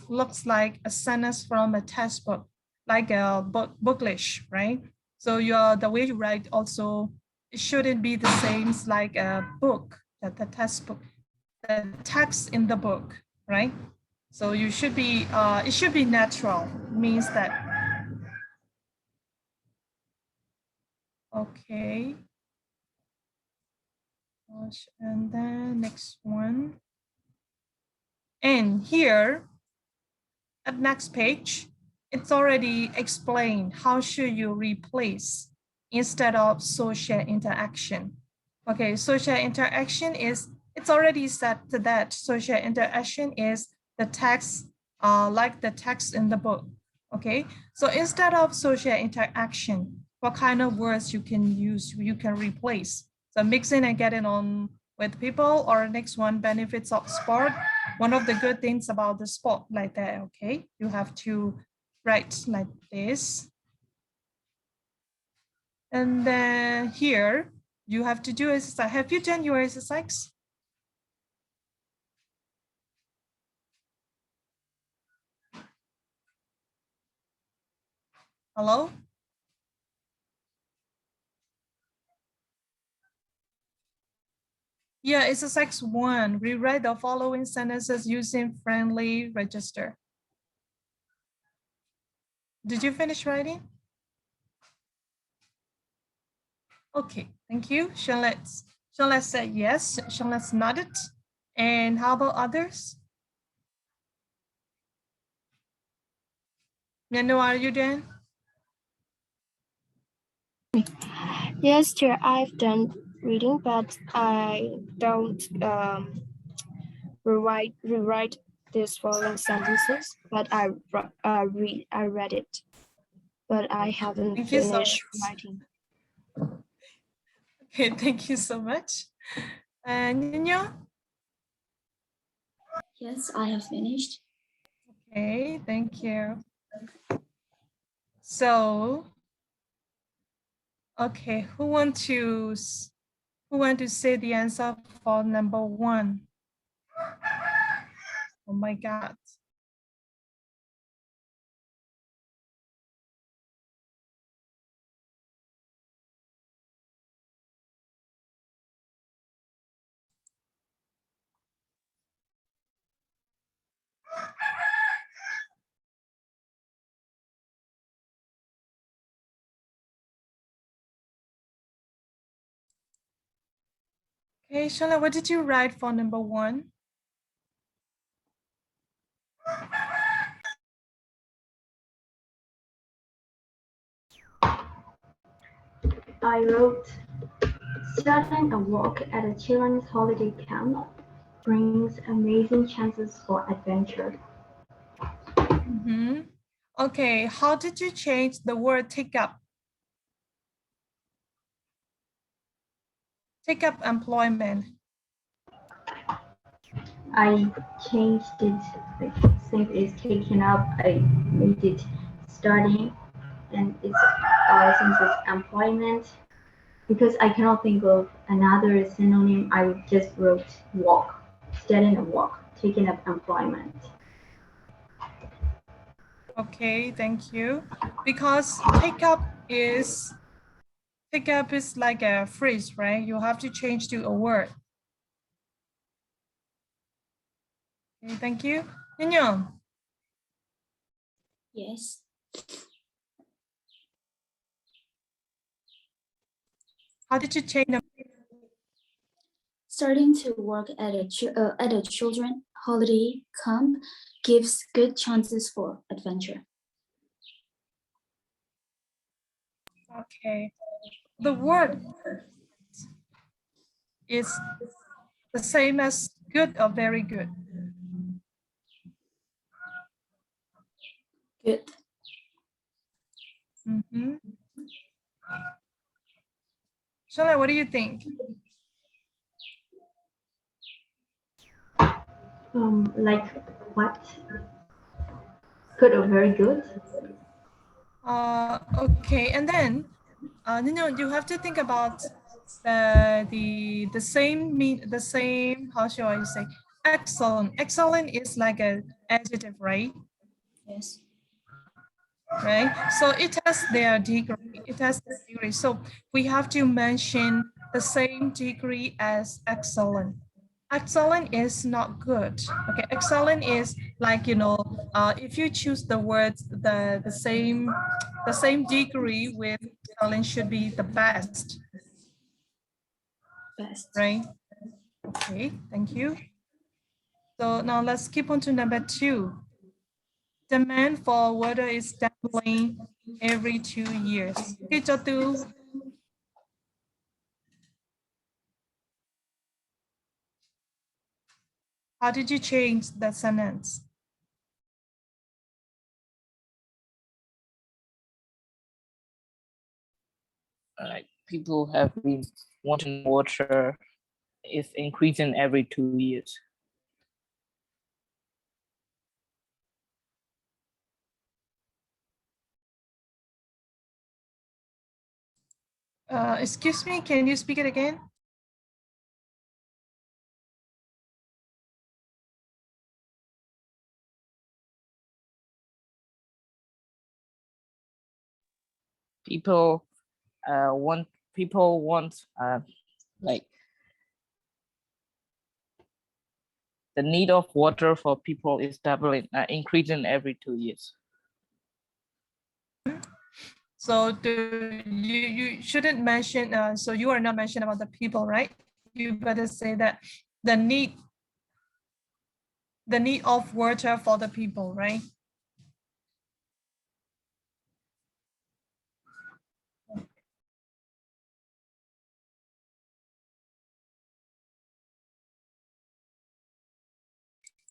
looks like a sentence from a textbook, like a bookish, right? So the way you write also, it shouldn't be the same like a book, the textbook, the text in the book, right? So you should be, it should be natural, means that, okay. And then next one. And here at next page, it's already explained how should you replace instead of social interaction. Okay, social interaction is, it's already said that social interaction is the text, like the text in the book. Okay, so instead of social interaction, what kind of words you can use, you can replace? So mixing and getting on with people, or next one, benefits of sport. One of the good things about the sport, like that, okay? You have to write like this. And then here, you have to do exercise. Have you done your exercise? Hello? Yeah, exercise 1. Rewrite the following sentences using friendly register. Did you finish writing? Okay, thank you. Let's say yes. Let's nod it. And how about others? Manu, are you done? Yes, dear, I've done reading, but I don't rewrite these following sentences. But I read it, but I haven't Thank you so finished much. writing. Okay, thank you so much. And Nino? Yes, I have finished. Okay, thank you. So, okay, who want to say the answer for number 1? Oh my God. Okay, Shala, what did you write for number 1? I wrote, starting a walk at a children's holiday camp brings amazing chances for adventure. Okay, how did you change the word take up? Take up employment. I changed it, like, since it's taken up, I made it starting, and it's since it's employment, because I cannot think of another synonym. I just wrote walk, studying a walk, taking up employment. Okay, thank you. Because take up is like a phrase, right? You have to change to a word. Okay, thank you. Nhân, Yes. how did you change them? Starting to work at a children holiday camp gives good chances for adventure. Okay. The word is the same as good or very good. Good. Mm-hmm. Shala, what do you think? Like what? Good or very good? Okay, and then you have to think about the same, how should I say, excellent. Excellent is like an adjective, right? Yes. Right, so it has their degree, so we have to mention the same degree as excellent. Excellent is not good. Okay, excellent is like, if you choose the words, the same degree with excellent should be the best. Best. Right? Okay, thank you. So now let's keep on to number 2. Demand for water is doubling every 2 years. Okay, cho Tư. How did you change the sentence? Like people have been wanting water is increasing every 2 years. Excuse me, can you speak it again? People want like the need of water for people is doubling, increasing every 2 years. So you shouldn't mention, so you are not mentioning about the people, right? You better say that the need of water for the people, right?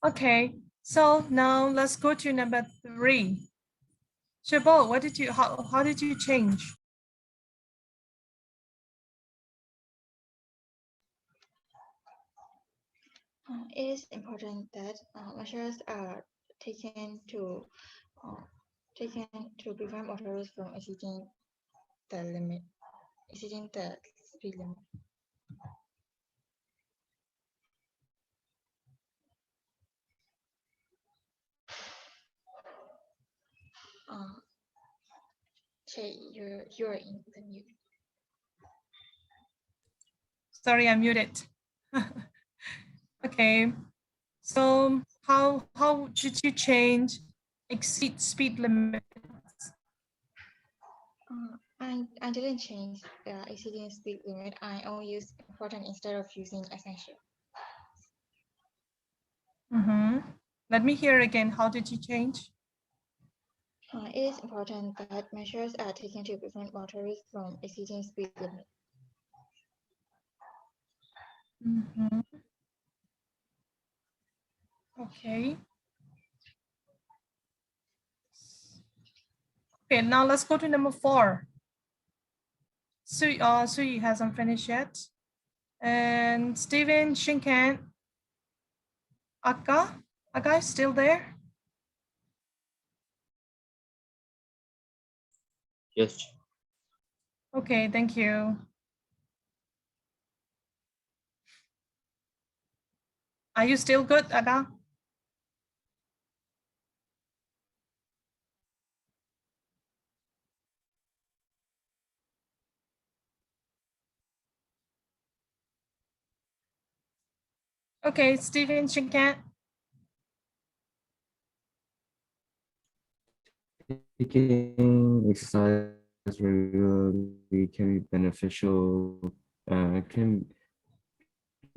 Okay, so now let's go to number 3. Shabo, how did you change? It is important that measures are taken to prevent motorists from exceeding the speed limit. Shay, you're in the mute. Sorry, I'm muted. Okay, so how did you change exceed speed limit? I didn't change exceeding speed limit. I only use important instead of using essential. Let me hear again. How did you change? It is important that measures are taken to prevent motorists from exceeding speed limit. Okay. Okay, now let's go to number 4. Sui hasn't finished yet. And Steven, Shinkan, Akka is still there? Yes. Okay, thank you. Are you still good, Aga? Okay, Stephen Shinkan. Taking exercise regularly can be beneficial, can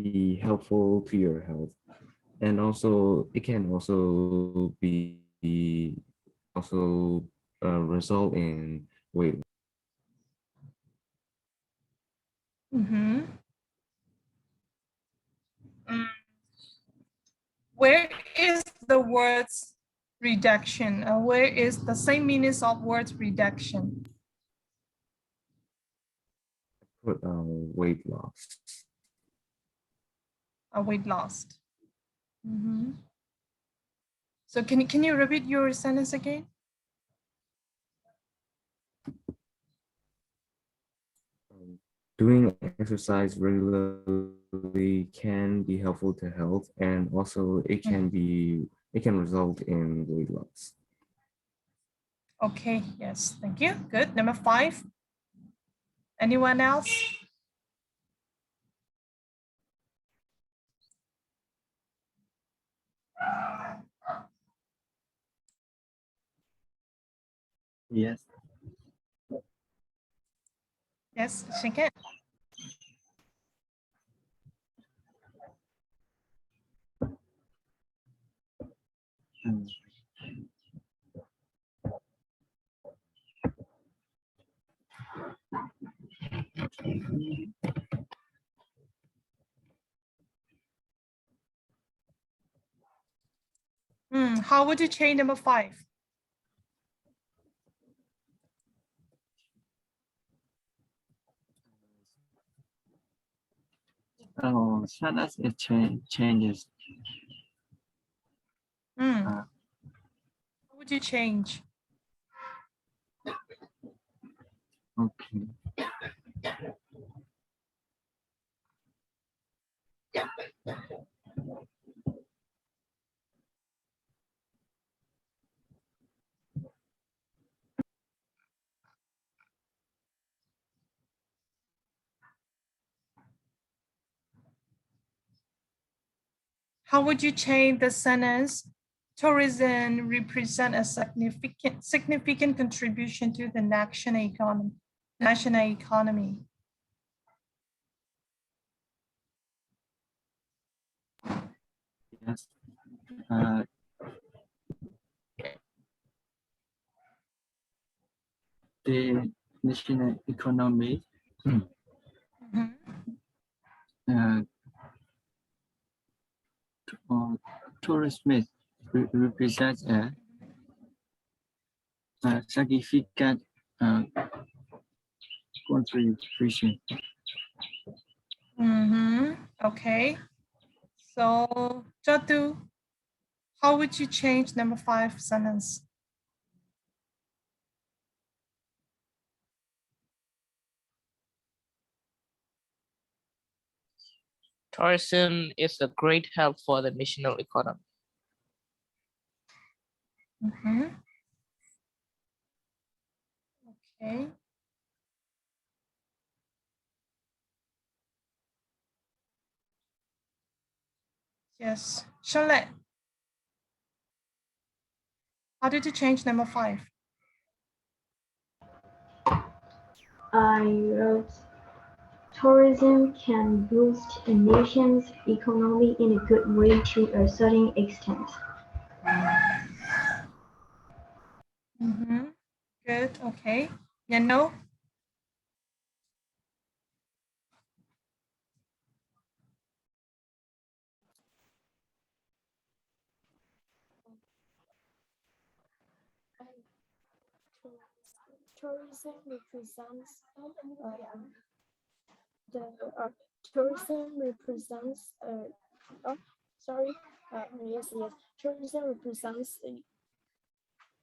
be helpful to your health, and also it can also be also result in weight. Mm-hmm. Where is the words reduction? Where is the same meanings of words reduction? Put weight loss. Weight loss. Mm-hmm. So can you repeat your sentence again? Doing exercise regularly can be helpful to health, and also it can result in weight loss. Okay, yes, thank you. Good. Number 5. Anyone else? Yes. Yes, Shinken. Um, How would you change number 5? Oh, sentence it changes. How would you change? Okay. How would you change the sentence? Tourism represent a significant contribution to the national economy. Yes. The national economy tourism represents a significant contribution. Okay. So, Jatu, how would you change number 5 sentence? Tourism is a great help for the national economy. Okay. Yes, Charlotte. How did you change number 5? I wrote, tourism can boost a nation's economy in a good way to a certain extent. Good, okay. No. Tourism represents tourism represents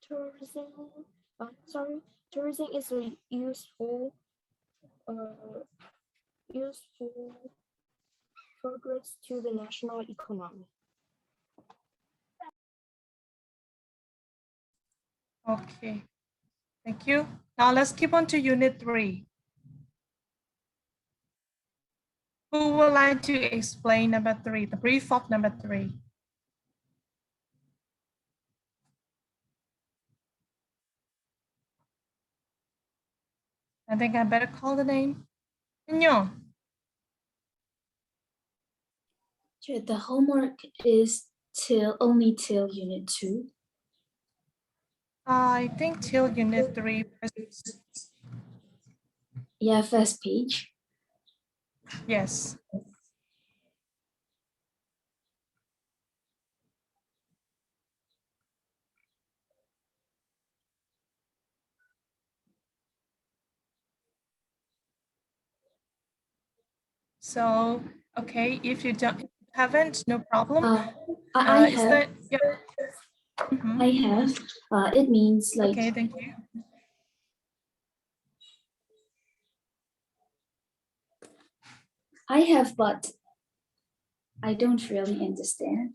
tourism represents tourism is a useful progress to the national economy. Okay, thank you. Now let's keep on to Unit 3. Who would like to explain number 3, the brief of number 3? I think I better call the name. No. Sure, the homework is only till Unit 2. I think till Unit 3. Yeah, first page. Yes. So, okay, if you haven't, no problem. I Is have. that, yeah. Mhm. I have. It means like. Okay, thank you. I have, but I don't really understand.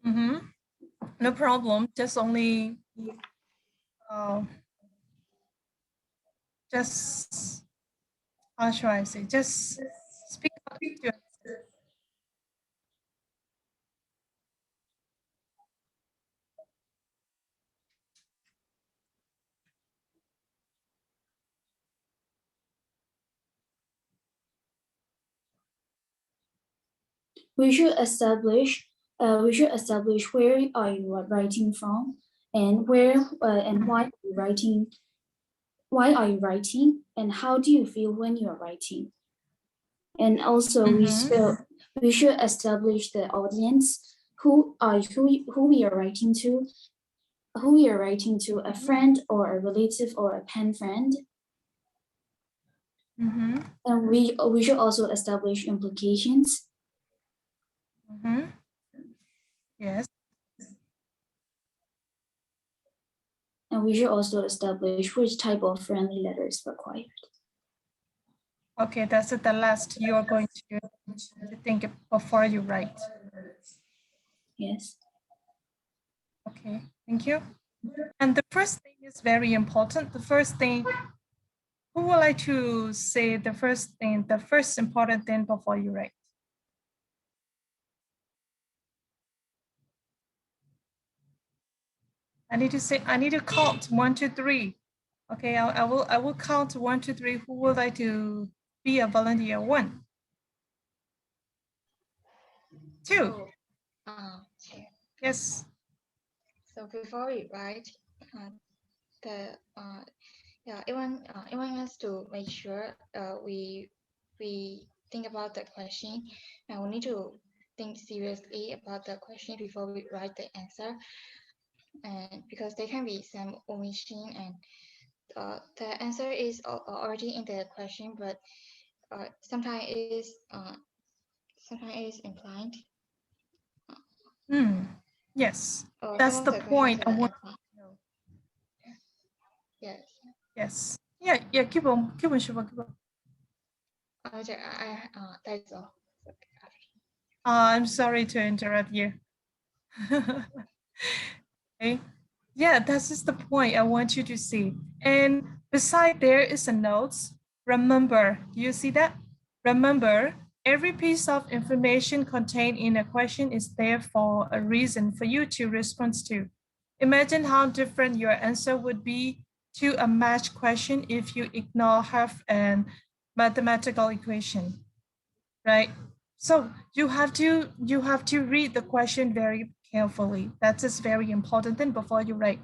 No problem. Just only, just, how should I say? Just speak out to your answer. We should establish where are you writing from, and where and why are you writing. Why are you writing, and how do you feel when you are writing? And also, we should establish the audience. Who we are writing to? Who we are writing to? A friend or a relative or a pen friend. And we should also establish implications. Yes. And we should also establish which type of friendly letter is required. Okay, that's the last you're going to think before you write. Yes. Okay, thank you. And the first thing is very important. The first thing, who would like to say the first thing, the first important thing before you write? I need to count 1, 2, 3. Okay, I will count 1, 2, 3. Who would like to be a volunteer? 1, 2. Yes. So before we write, everyone has to make sure we think about the question, and we need to think seriously about the question before we write the answer, and because there can be some omission, and the answer is already in the question, but sometimes it is implied. Yes, that's the point I want to know. Yes. Yes. Yeah, keep on, Shiva, keep on. That's all. I'm sorry to interrupt you. Okay. Yeah, that's just the point I want you to see. And beside there is a notes. Remember, do you see that? Remember, every piece of information contained in a question is there for a reason for you to respond to. Imagine how different your answer would be to a match question if you ignore half an mathematical equation, right? So you have to read the question very carefully. That is very important thing before you write.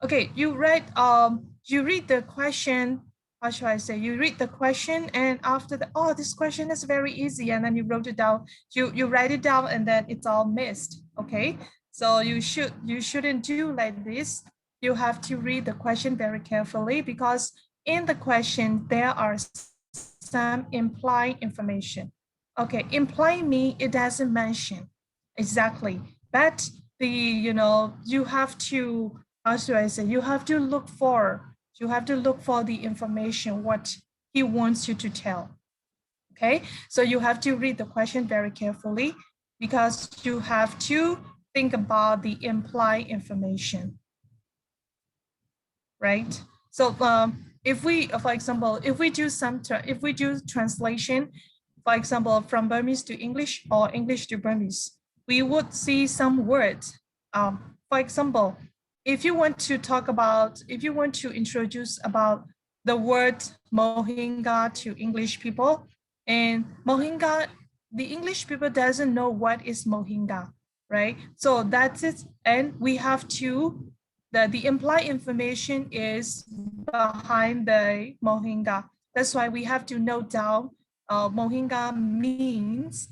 Okay, you read the question. How should I say? You read the question, and after the, oh, this question is very easy, and then you wrote it down. You write it down, and then it's all missed. Okay, so you shouldn't do like this. You have to read the question very carefully, because in the question there are some implied information. Okay, imply me, it doesn't mention exactly, but you have to, how should I say, you have to look for the information, what he wants you to tell. Okay, so you have to read the question very carefully because you have to think about the implied information, right? So if we, for example, if we do translation, for example, from Burmese to English or English to Burmese, we would see some words. For example, if you want to introduce about the word Mohinga to English people, and Mohinga, the English people doesn't know what is Mohinga, right? So that's it. And we have to, the implied information is behind the Mohinga. That's why we have to note down Mohinga means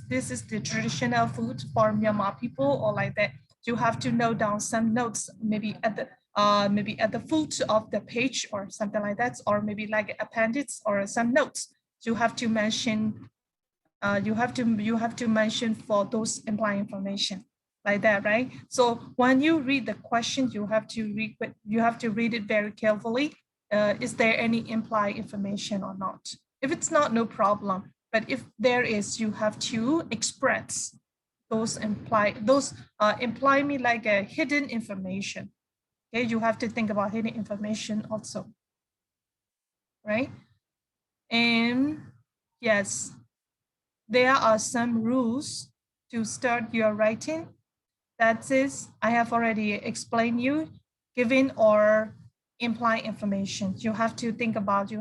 this is the traditional food for Myanmar people or like that. You have to note down some notes, maybe at the foot of the page or something like that, or maybe like appendix or some notes. You have to mention. You have to mention for those implied information like that, right? So when you read the question, you have to read it very carefully. Is there any implied information or not? If it's not, no problem. But if there is, you have to express those imply me like a hidden information. Okay, you have to think about hidden information also, right? And yes, there are some rules to start your writing. That is, I have already explained you, given or implied information. You have to think about,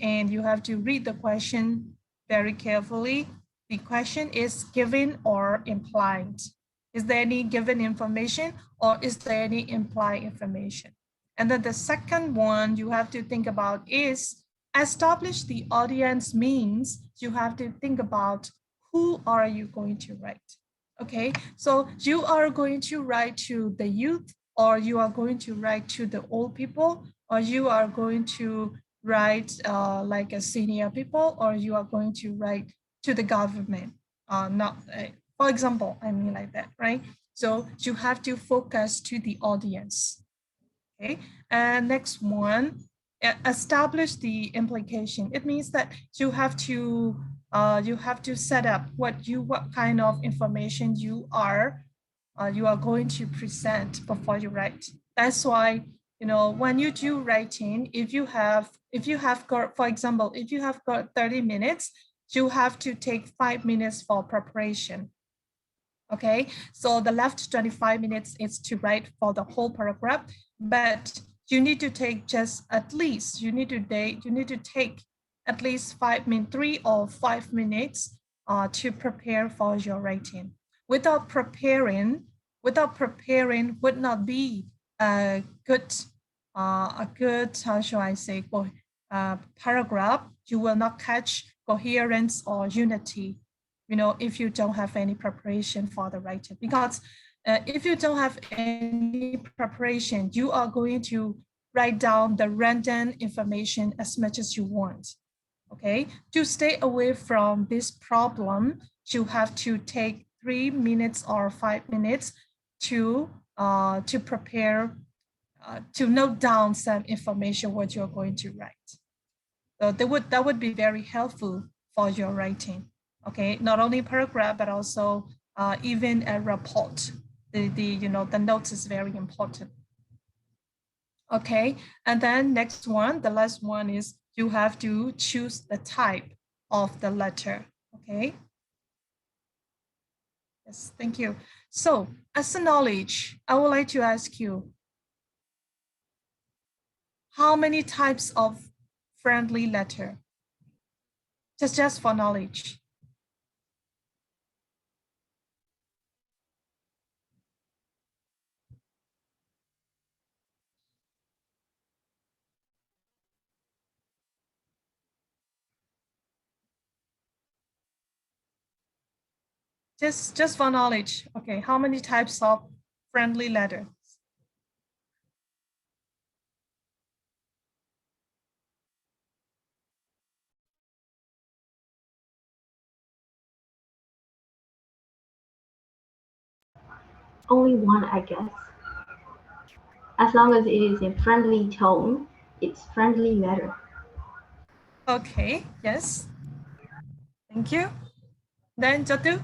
and you have to read the question very carefully. The question is given or implied. Is there any given information or is there any implied information? And then the second one you have to think about is establish the audience means you have to think about who are you going to write? Okay, so you are going to write to the youth, or you are going to write to the old people, or you are going to write like a senior people, or you are going to write to the government. For example, I mean like that, right? So you have to focus to the audience. Okay, and next one, establish the implication. It means that you have to set up what kind of information you are going to present before you write. That's why, you know, when you do writing, if you have got, for example, if you have got 30 minutes, you have to take 5 minutes for preparation. Okay, so the left 25 minutes is to write for the whole paragraph, but you need to take you need to take at least 3 or 5 minutes to prepare for your writing. Without preparing would not be a good how shall I say, paragraph. You will not catch coherence or unity, you know, if you don't have any preparation for the writing. Because if you don't have any preparation, you are going to write down the random information as much as you want. Okay, to stay away from this problem, you have to take 3 minutes or 5 minutes to prepare, to note down some information what you're going to write. So that would be very helpful for your writing. Okay, not only paragraph, but also even a report. The notes is very important. Okay, and then next one, the last one is you have to choose the type of the letter. Okay. Yes, thank you. So as a knowledge, I would like to ask you, how many types of friendly letter? Just for knowledge. Just for knowledge. Okay, how many types of friendly letter? Only one, I guess. As long as it is in friendly tone, it's friendly letter. Okay, yes. Thank you. Then Jatu?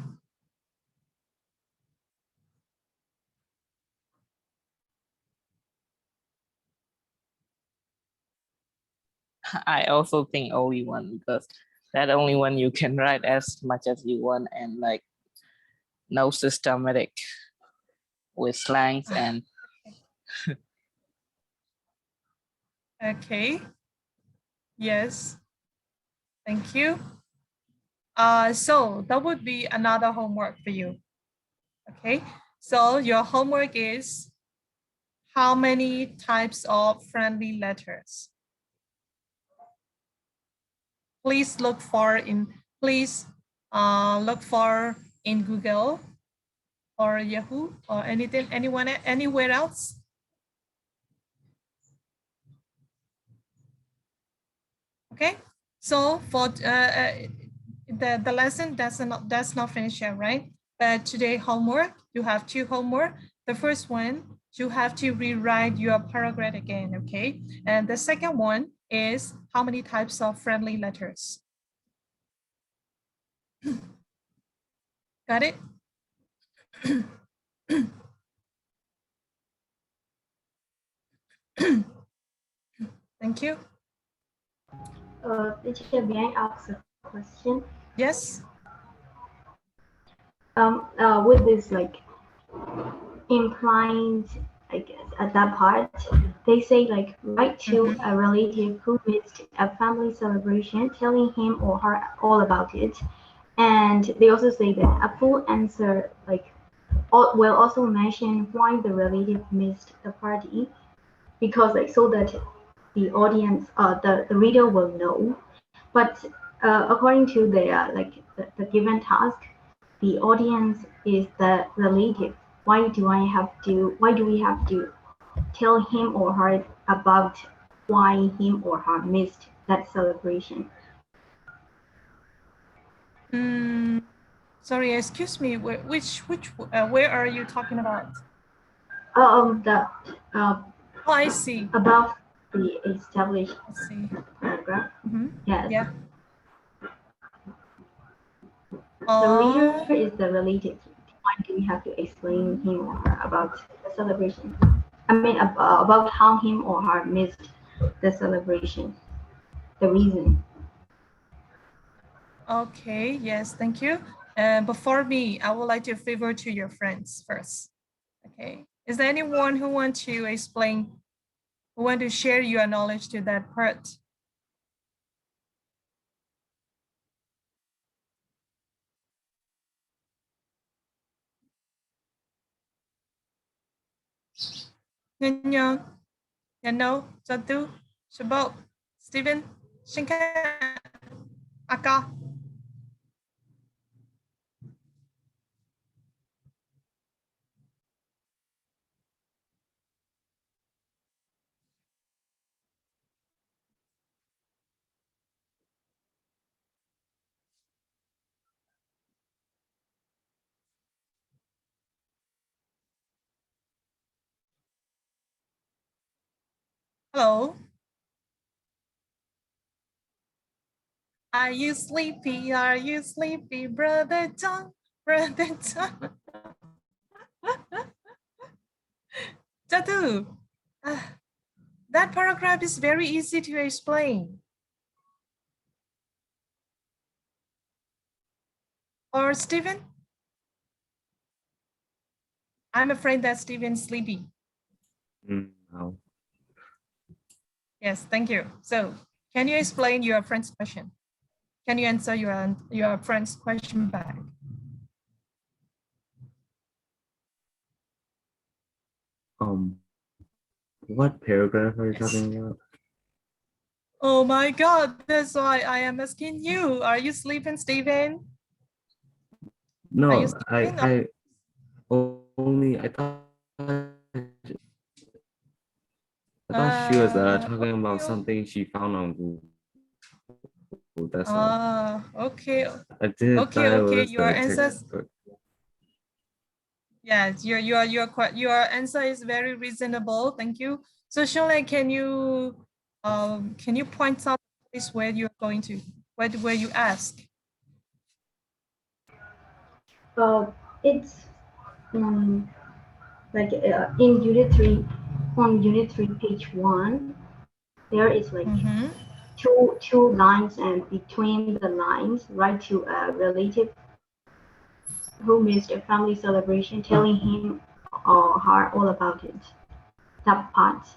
I also think only one because that only one you can write as much as you want and like no systematic with slangs and Okay. Yes. Thank you. So that would be another homework for you. Okay. So your homework is how many types of friendly letters? Please look for in Google or Yahoo or anywhere else. Okay, so for the lesson that's not finished yet, right? But today homework, you have two homework. The first one, you have to rewrite your paragraph again, okay? And the second one is how many types of friendly letters? Got it? Thank you. Teacher, may I ask a question? Yes. With this like implied, I guess, at that part, they say like write to a relative who missed a family celebration, telling him or her all about it. And they also say that a full answer like will also mention why the relative missed the party, because like so that the audience, the reader will know. But according to the the given task, the audience is the relative. Why do we have to tell him or her about why him or her missed that celebration? Sorry, excuse me. Where are you talking about? The Oh, I see. above the established I see. paragraph. Yes. Yes. The reader is the relative. Why do we have to explain him or her about the celebration? I mean, about how him or her missed the celebration, the reason. Okay, yes, thank you. And before me, I would like to favor to your friends first. Okay, is there anyone who want to explain, who want to share your knowledge to that part? Nhân, Yano, Jadu, Shabot, Stephen, Shinka, Aka. Hello. Are you sleepy? Are you sleepy, brother John? Brother John. Jadu, that paragraph is very easy to explain. Or Stephen? I'm afraid that Stephen's sleepy. No. Yes, thank you. So can you explain your friend's question? Can you answer your friend's question back? What paragraph are you Yes. talking about? Oh my God, that's why I am asking you. Are you sleeping, Stephen? No, I thought she was talking about something she found on Google. That's all. Okay. I didn't thought it was Your the answers. textbook. Yes, your answer is very reasonable. Thank you. So Shole, can you point out is where you're going to, where you ask. It's like in unit 3, on unit 3, page 1, there is like two lines, and between the lines, write to a relative who missed a family celebration, telling him or her all about it. That part.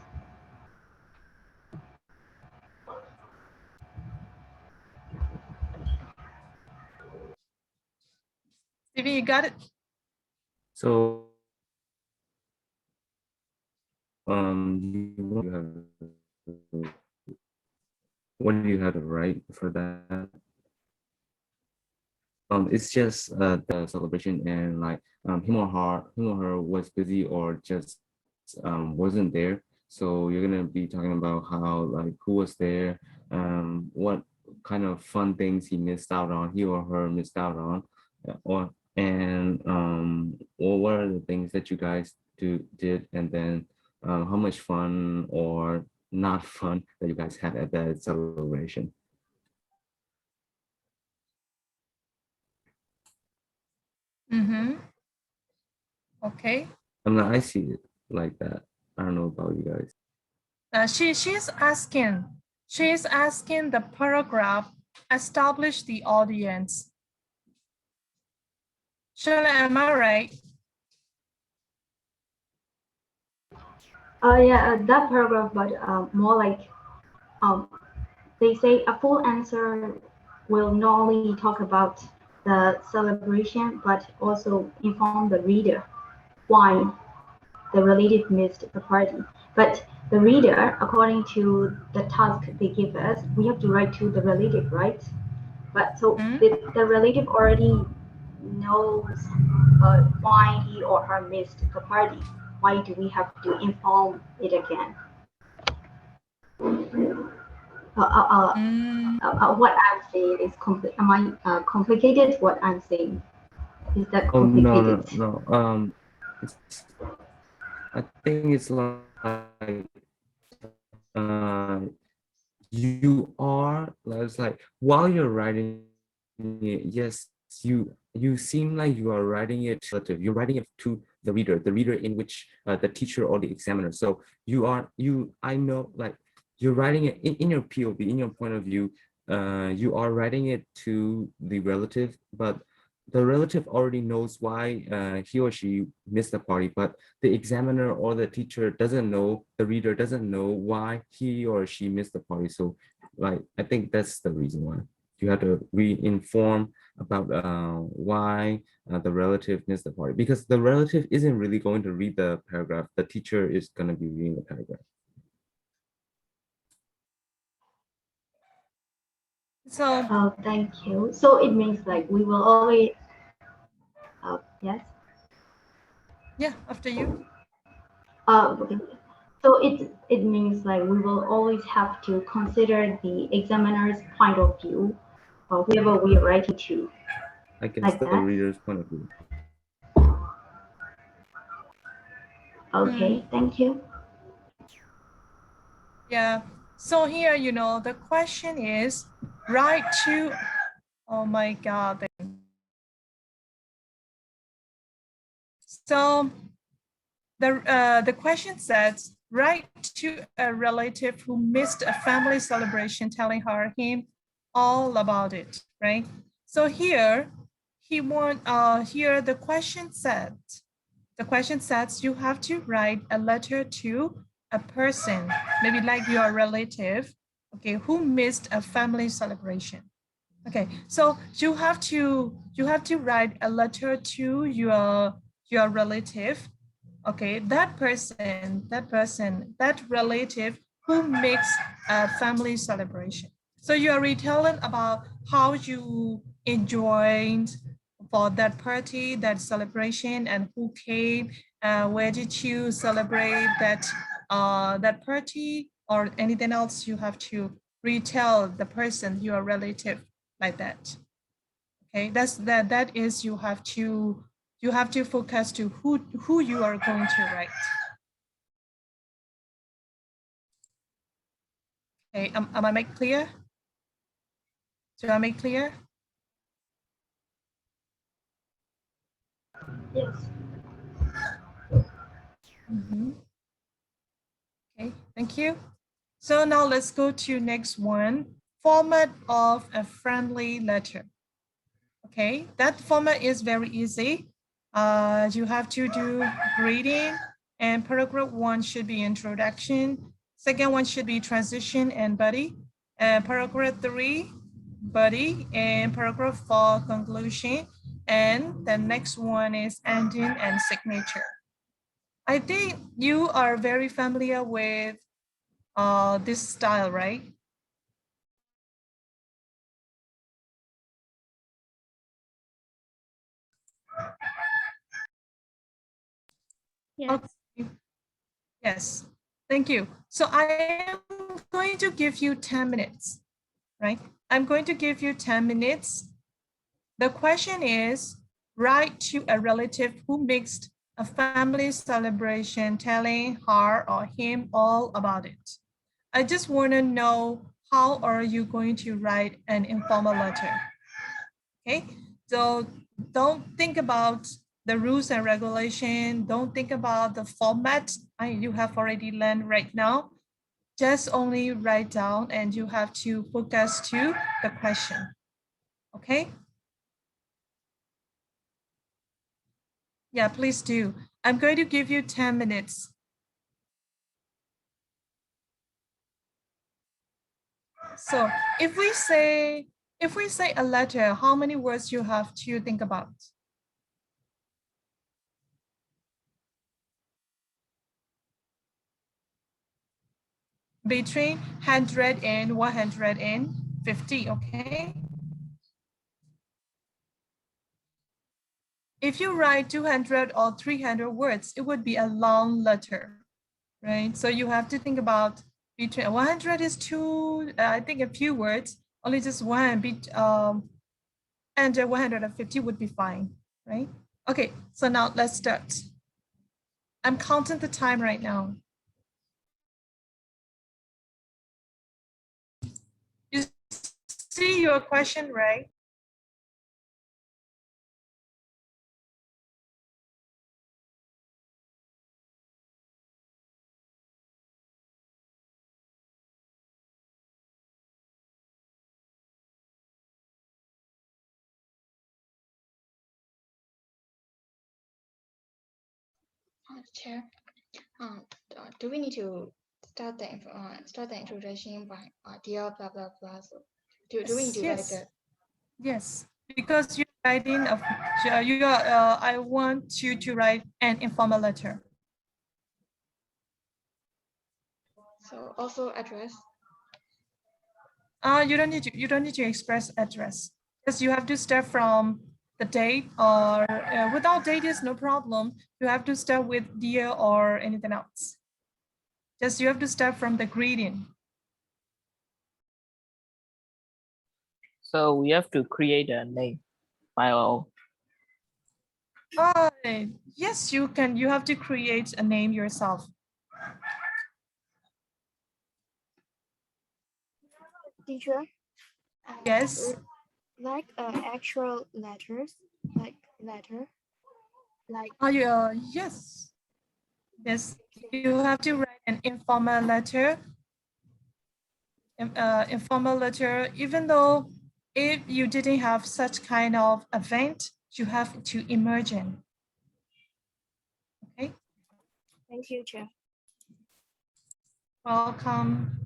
Stevie, you got it? So what do you have to write for that? It's just the celebration, and like him or her was busy or just wasn't there. So you're gonna be talking about how, like, who was there, what kind of fun things he missed out on, he or her missed out on, or what are the things that you guys did, and then how much fun or not fun that you guys had at that celebration. Okay. I see it like that. I don't know about you guys. She's asking the paragraph establish the audience. Shirley, am I right? Yeah, that paragraph, but more like they say a full answer will not only talk about the celebration, but also inform the reader why the relative missed the party. But the reader, according to the task they give us, we have to write to the relative, right? But so the relative already knows why he or her missed the party. Why do we have to inform it again? What I'm saying is am I complicated? What I'm saying is that complicated? Oh, no. I think it's like you are, it's like while you're writing it, yes, you seem like you are writing it relative. You're writing it to the reader in which the teacher or the examiner. So I know, like, you're writing it in your POV, in your point of view. You are writing it to the relative, but the relative already knows why he or she missed the party, but the examiner or the teacher doesn't know, the reader doesn't know why he or she missed the party. So, like, I think that's the reason why you have to re-inform about why the relative missed the party, because the relative isn't really going to read the paragraph. The teacher is going to be reading the paragraph. So, thank you. So it means like we will always, yes? Yeah, after you. Okay. So it means like we will always have to consider the examiner's point of view, or whoever we are writing to. I guess like the that. reader's point of view. Okay, thank you. Yeah. So here, the question is write to, oh my God. So the question says, write to a relative who missed a family celebration, telling him all about it, right? So here, here the question says you have to write a letter to a person, maybe like your relative, okay, who missed a family celebration. Okay, so you have to write a letter to your relative, okay, that relative who makes a family celebration. So you are retelling about how you enjoyed for that party, that celebration, and who came, where did you celebrate that that party, or anything else. You have to retell the person, your relative, like that. Okay, that is you have to focus to who you are going to write. Okay, am I make clear? Do I make clear? Yes. Okay, thank you. So now let's go to next one, format of a friendly letter. Okay, that format is very easy. You have to do greeting, and paragraph 1 should be introduction. Second one should be transition and body. Paragraph 3, body, and paragraph 4, conclusion. And the next one is ending and signature. I think you are very familiar with this style, right? Yes. Okay. Yes, thank you. So I am going to give you 10 minutes, right? I'm going to give you 10 minutes. The question is, write to a relative who mixed a family celebration telling her or him all about it. I just want to know, how are you going to write an informal letter? Okay, so don't think about the rules and regulation. Don't think about the format you have already learned right now. Just only write down, and you have to focus to the question. Okay? Yeah, please do. I'm going to give you 10 minutes. So if we say a letter, how many words you have to think about? Between 100 and 150, okay? If you write 200 or 300 words, it would be a long letter, right? So you have to think about between 100 is too, I think a few words, only just one, and 150 would be fine, right? Okay, so now let's start. I'm counting the time right now. You see your question, right? Chair, do we need to start the introduction by dear blah blah blah? So do we need to write that? Yes, because you're writing I want you to write an informal letter. So also address. You don't need to express address, because you have to start from the date, or without date is no problem. You have to start with dear or anything else. Just you have to start from the greeting. So we have to create a name by our own. Yes, you can. You have to create a name yourself. Teacher? Yes. Like actual letters, like letter, like. Yes. Yes, you have to write an informal letter. Informal letter, even though if you didn't have such kind of event, you have to imagine. Okay. Thank you, Chair. Welcome.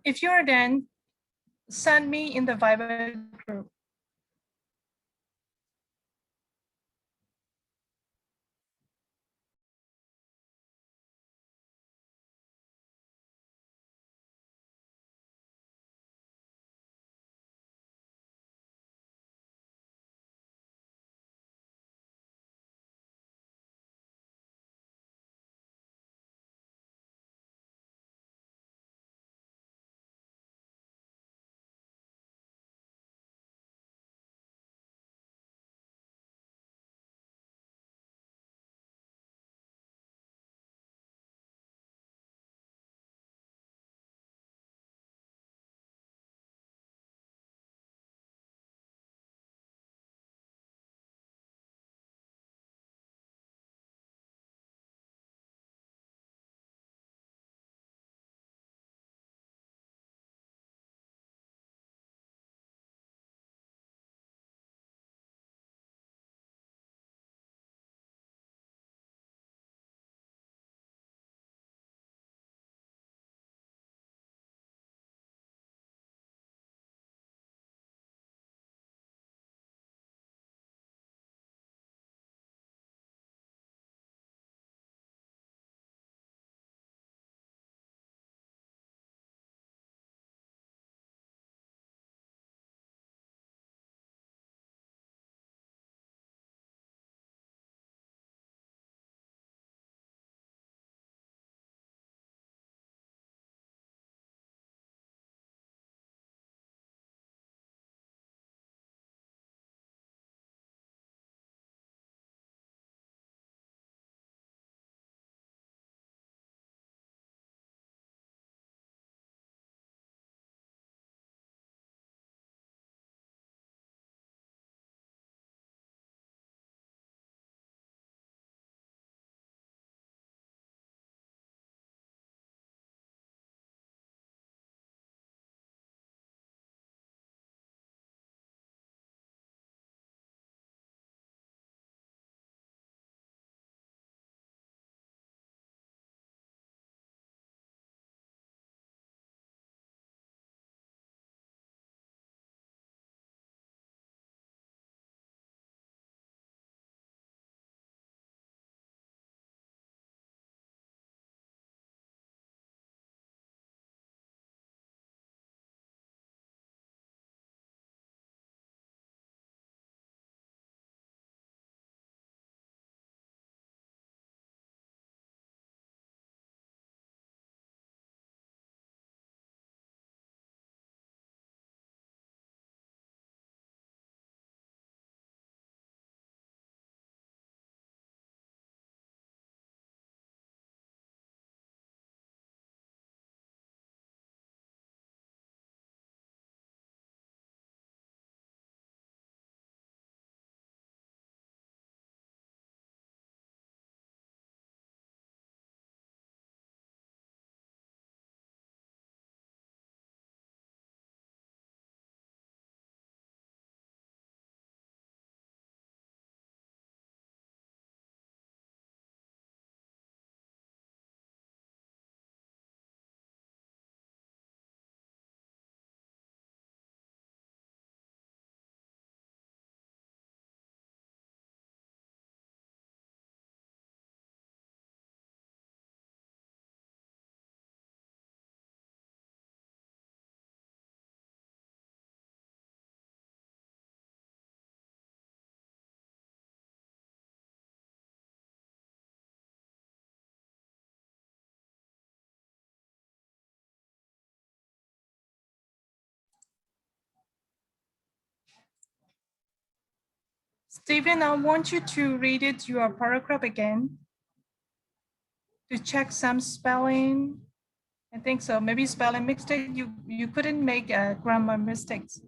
If you're done, send me in the Viber group. Stephen, I want you to read it your paragraph again to check some spelling. I think so. Maybe spelling mistake. You couldn't make grammar mistakes.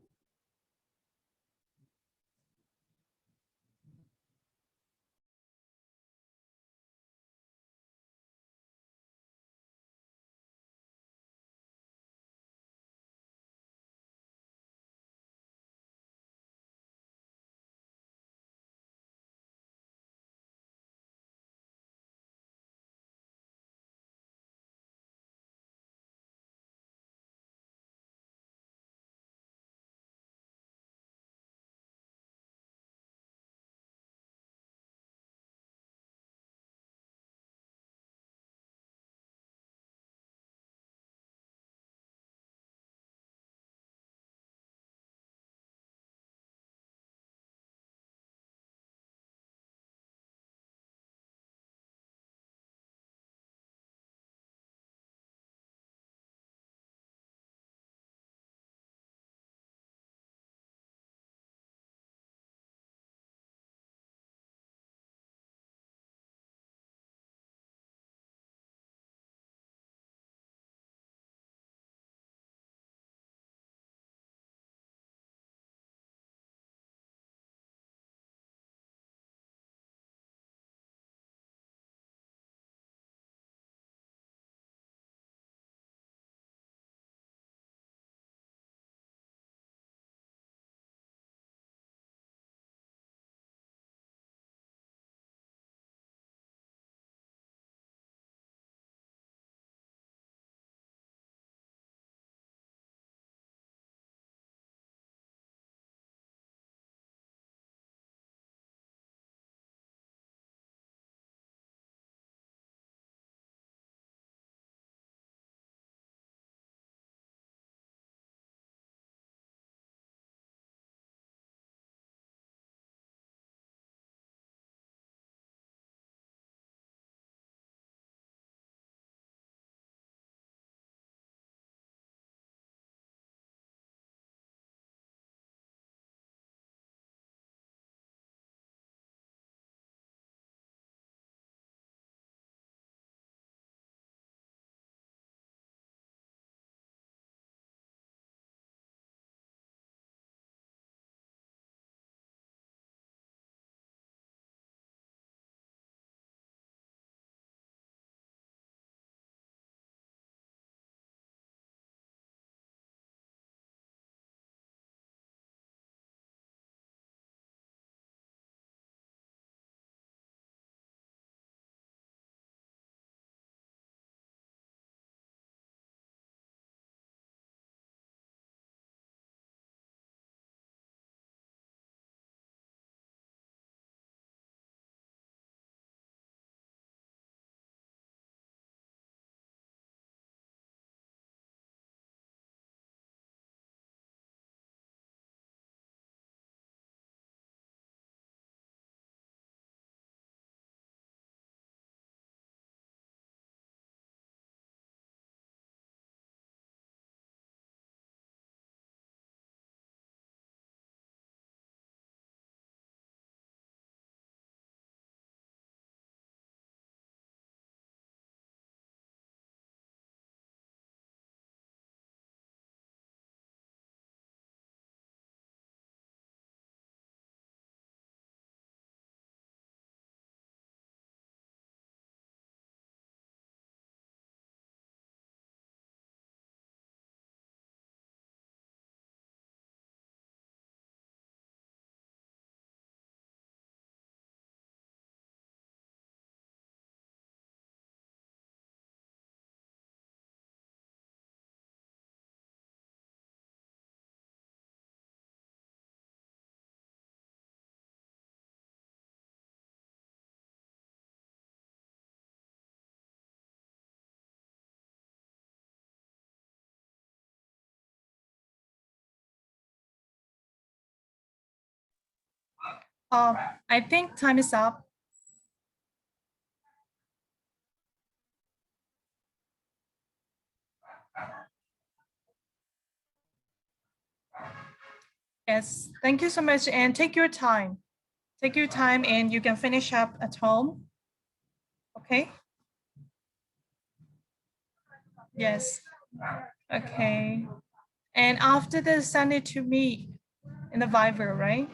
I think time is up. Yes, thank you so much, and take your time. Take your time, and you can finish up at home. Okay. Yes. Okay. And after this, send it to me in the Viber, right?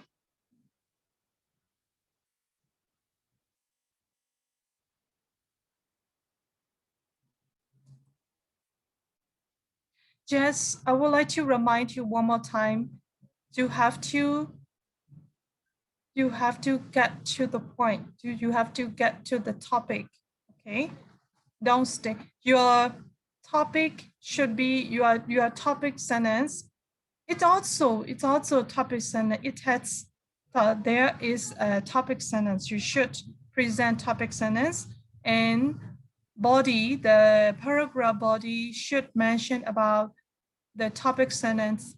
Just, I would like to remind you one more time, you have to get to the point. You have to get to the topic, okay? Don't stay. Your topic should be your topic sentence. It's also a topic sentence. It has, there is a topic sentence. You should present topic sentence, and body, the paragraph body should mention about the topic sentence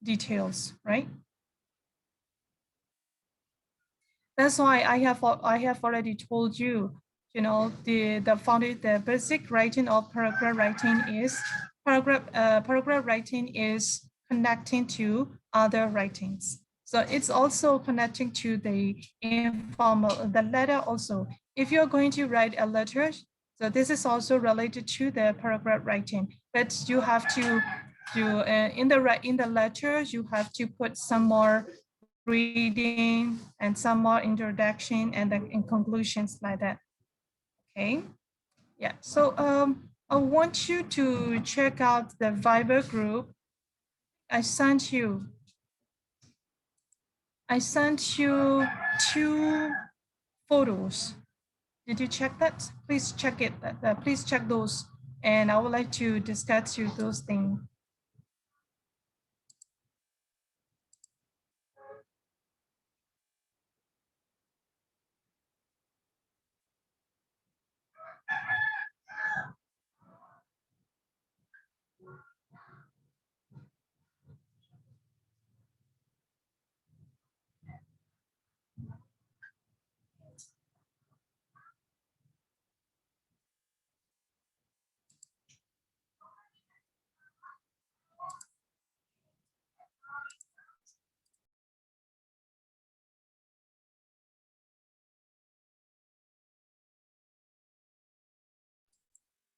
details, right? That's why I have already told you, the basic writing of paragraph writing is paragraph writing is connecting to other writings. So it's also connecting to the informal, the letter also. If you're going to write a letter, so this is also related to the paragraph writing, but you have to do in the letter, you have to put some more reading and some more introduction and then in conclusions like that. Okay. Yeah. So I want you to check out the Viber group. I sent you 2 photos. Did you check that? Please check it. Please check those. And I would like to discuss you those things.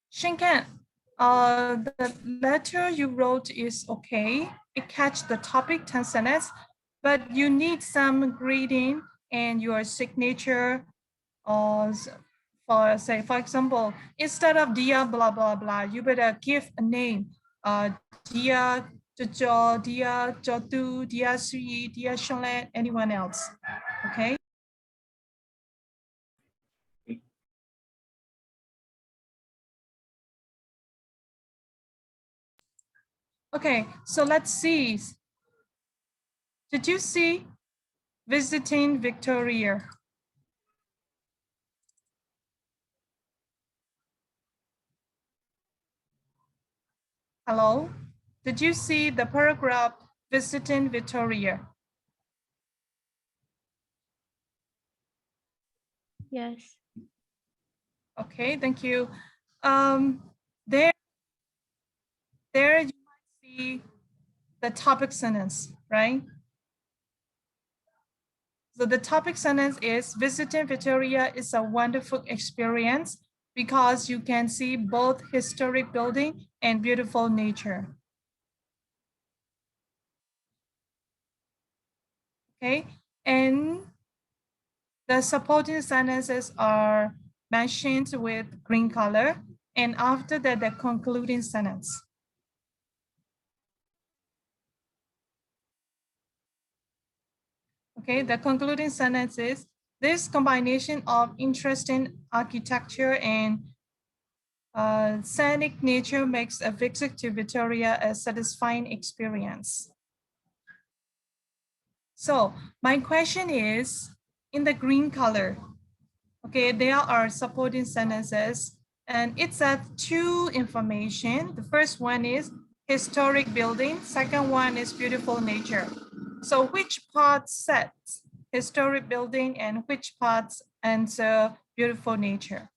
Shinken, the letter you wrote is okay. It catch the topic 10 sentences, but you need some greeting and your signature. For example, instead of dear blah blah blah, you better give a name. Dear Jojo, dear Jodu, dear Sui, dear Charlotte, anyone else. Okay. Okay, so let's see. Did you see visiting Victoria? Hello? Did you see the paragraph visiting Victoria? Yes. Okay, thank you. There you might see the topic sentence, right? So the topic sentence is visiting Victoria is a wonderful experience because you can see both historic building and beautiful nature. Okay, and the supporting sentences are mentioned with green color, and after that, the concluding sentence. Okay, the concluding sentence is, this combination of interesting architecture and scenic nature makes a visit to Victoria a satisfying experience. So my question is, in the green color, okay, there are supporting sentences, and it's at 2 information. The first one is historic building. Second one is beautiful nature. So which part sets historic building and which parts answer beautiful nature?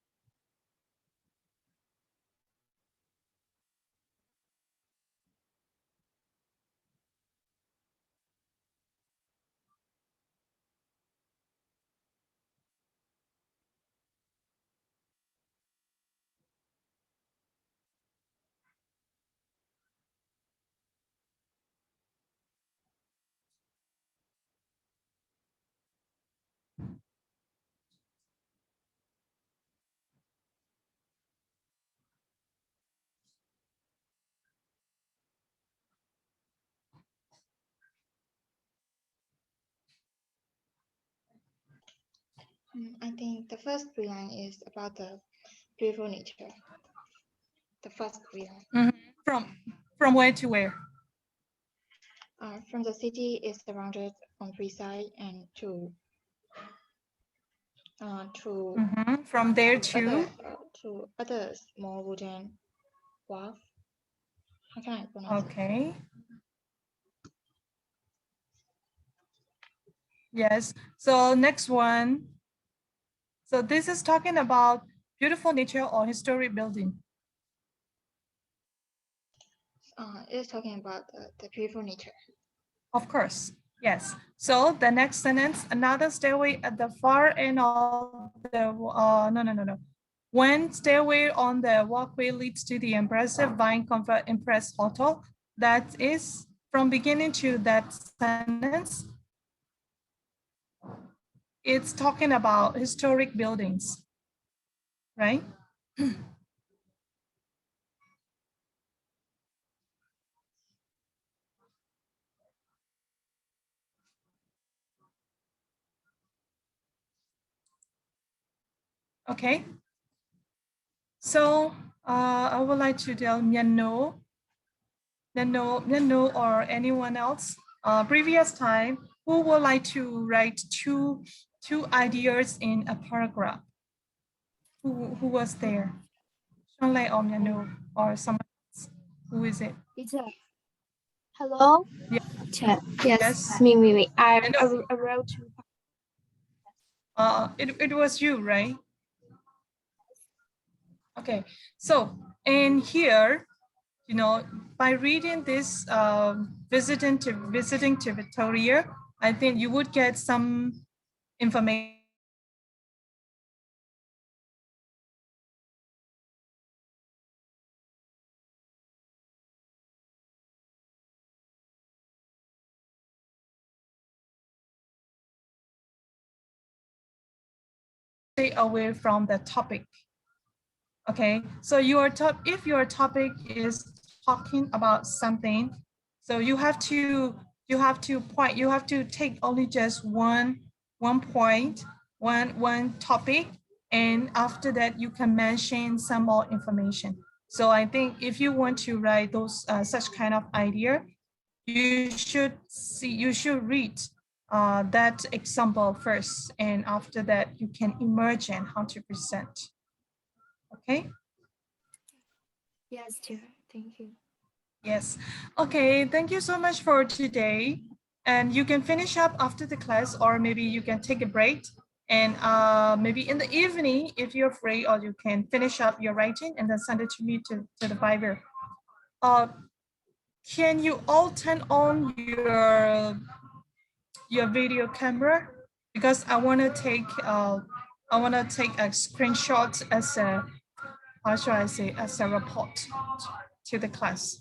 I think the first line is about the beautiful nature. The first line. From where to where? From the city is surrounded on three sides and to From there to other small wooden wharf. How can I pronounce it? okay. Yes. So next one. So this is talking about beautiful nature or historic building. It's talking about the beautiful nature. Of course, yes. So the next sentence, another stairway at the far end of the, no. One stairway on the walkway leads to the impressive Vine Comfort Impress Hotel. That is from beginning to that sentence. It's talking about historic buildings, right? Okay. So I would like to tell Miano or anyone else, previous time, who would like to write two ideas in a paragraph? Who was there? Shanlei or Miano or someone else? Who is it? Teacher. Hello. Yeah. Yes. Me. I Miano. wrote two. It was you, right? Okay. So in here, you know, by reading this visiting to Victoria, I think you would get some information away from the topic. Okay, so if your topic is talking about something, so you have to take only just one point, one topic, and after that you can mention some more information. So I think if you want to write those such kind of idea, you should read that example first, and after that you can imagine how to present. Okay. Yes, teacher. Thank you. Yes. Okay. Thank you so much for today. And you can finish up after the class, or maybe you can take a break. And maybe in the evening, if you're free, or you can finish up your writing and then send it to me to the Viber. Can you all turn on your video camera? Because I want to take a screenshot as a, how should I say, as a report to the class.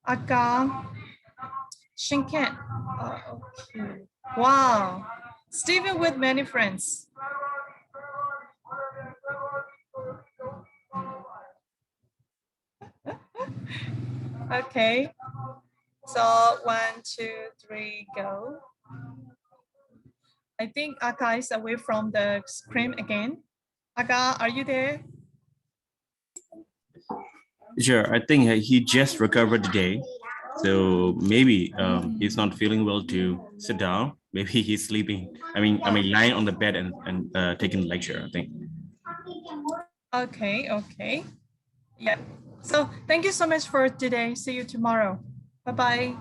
Aka Shinken. Okay. Wow. Stephen with many friends. Okay. So 1, 2, 3, go. I think Aka is away from the screen again. Aka, are you there? Sure, I think he just recovered today. So maybe he's not feeling well to sit down. Maybe he's sleeping. I mean, lying on the bed and taking lecture, I think. Okay. Yeah. So thank you so much for today. See you tomorrow. Bye-bye.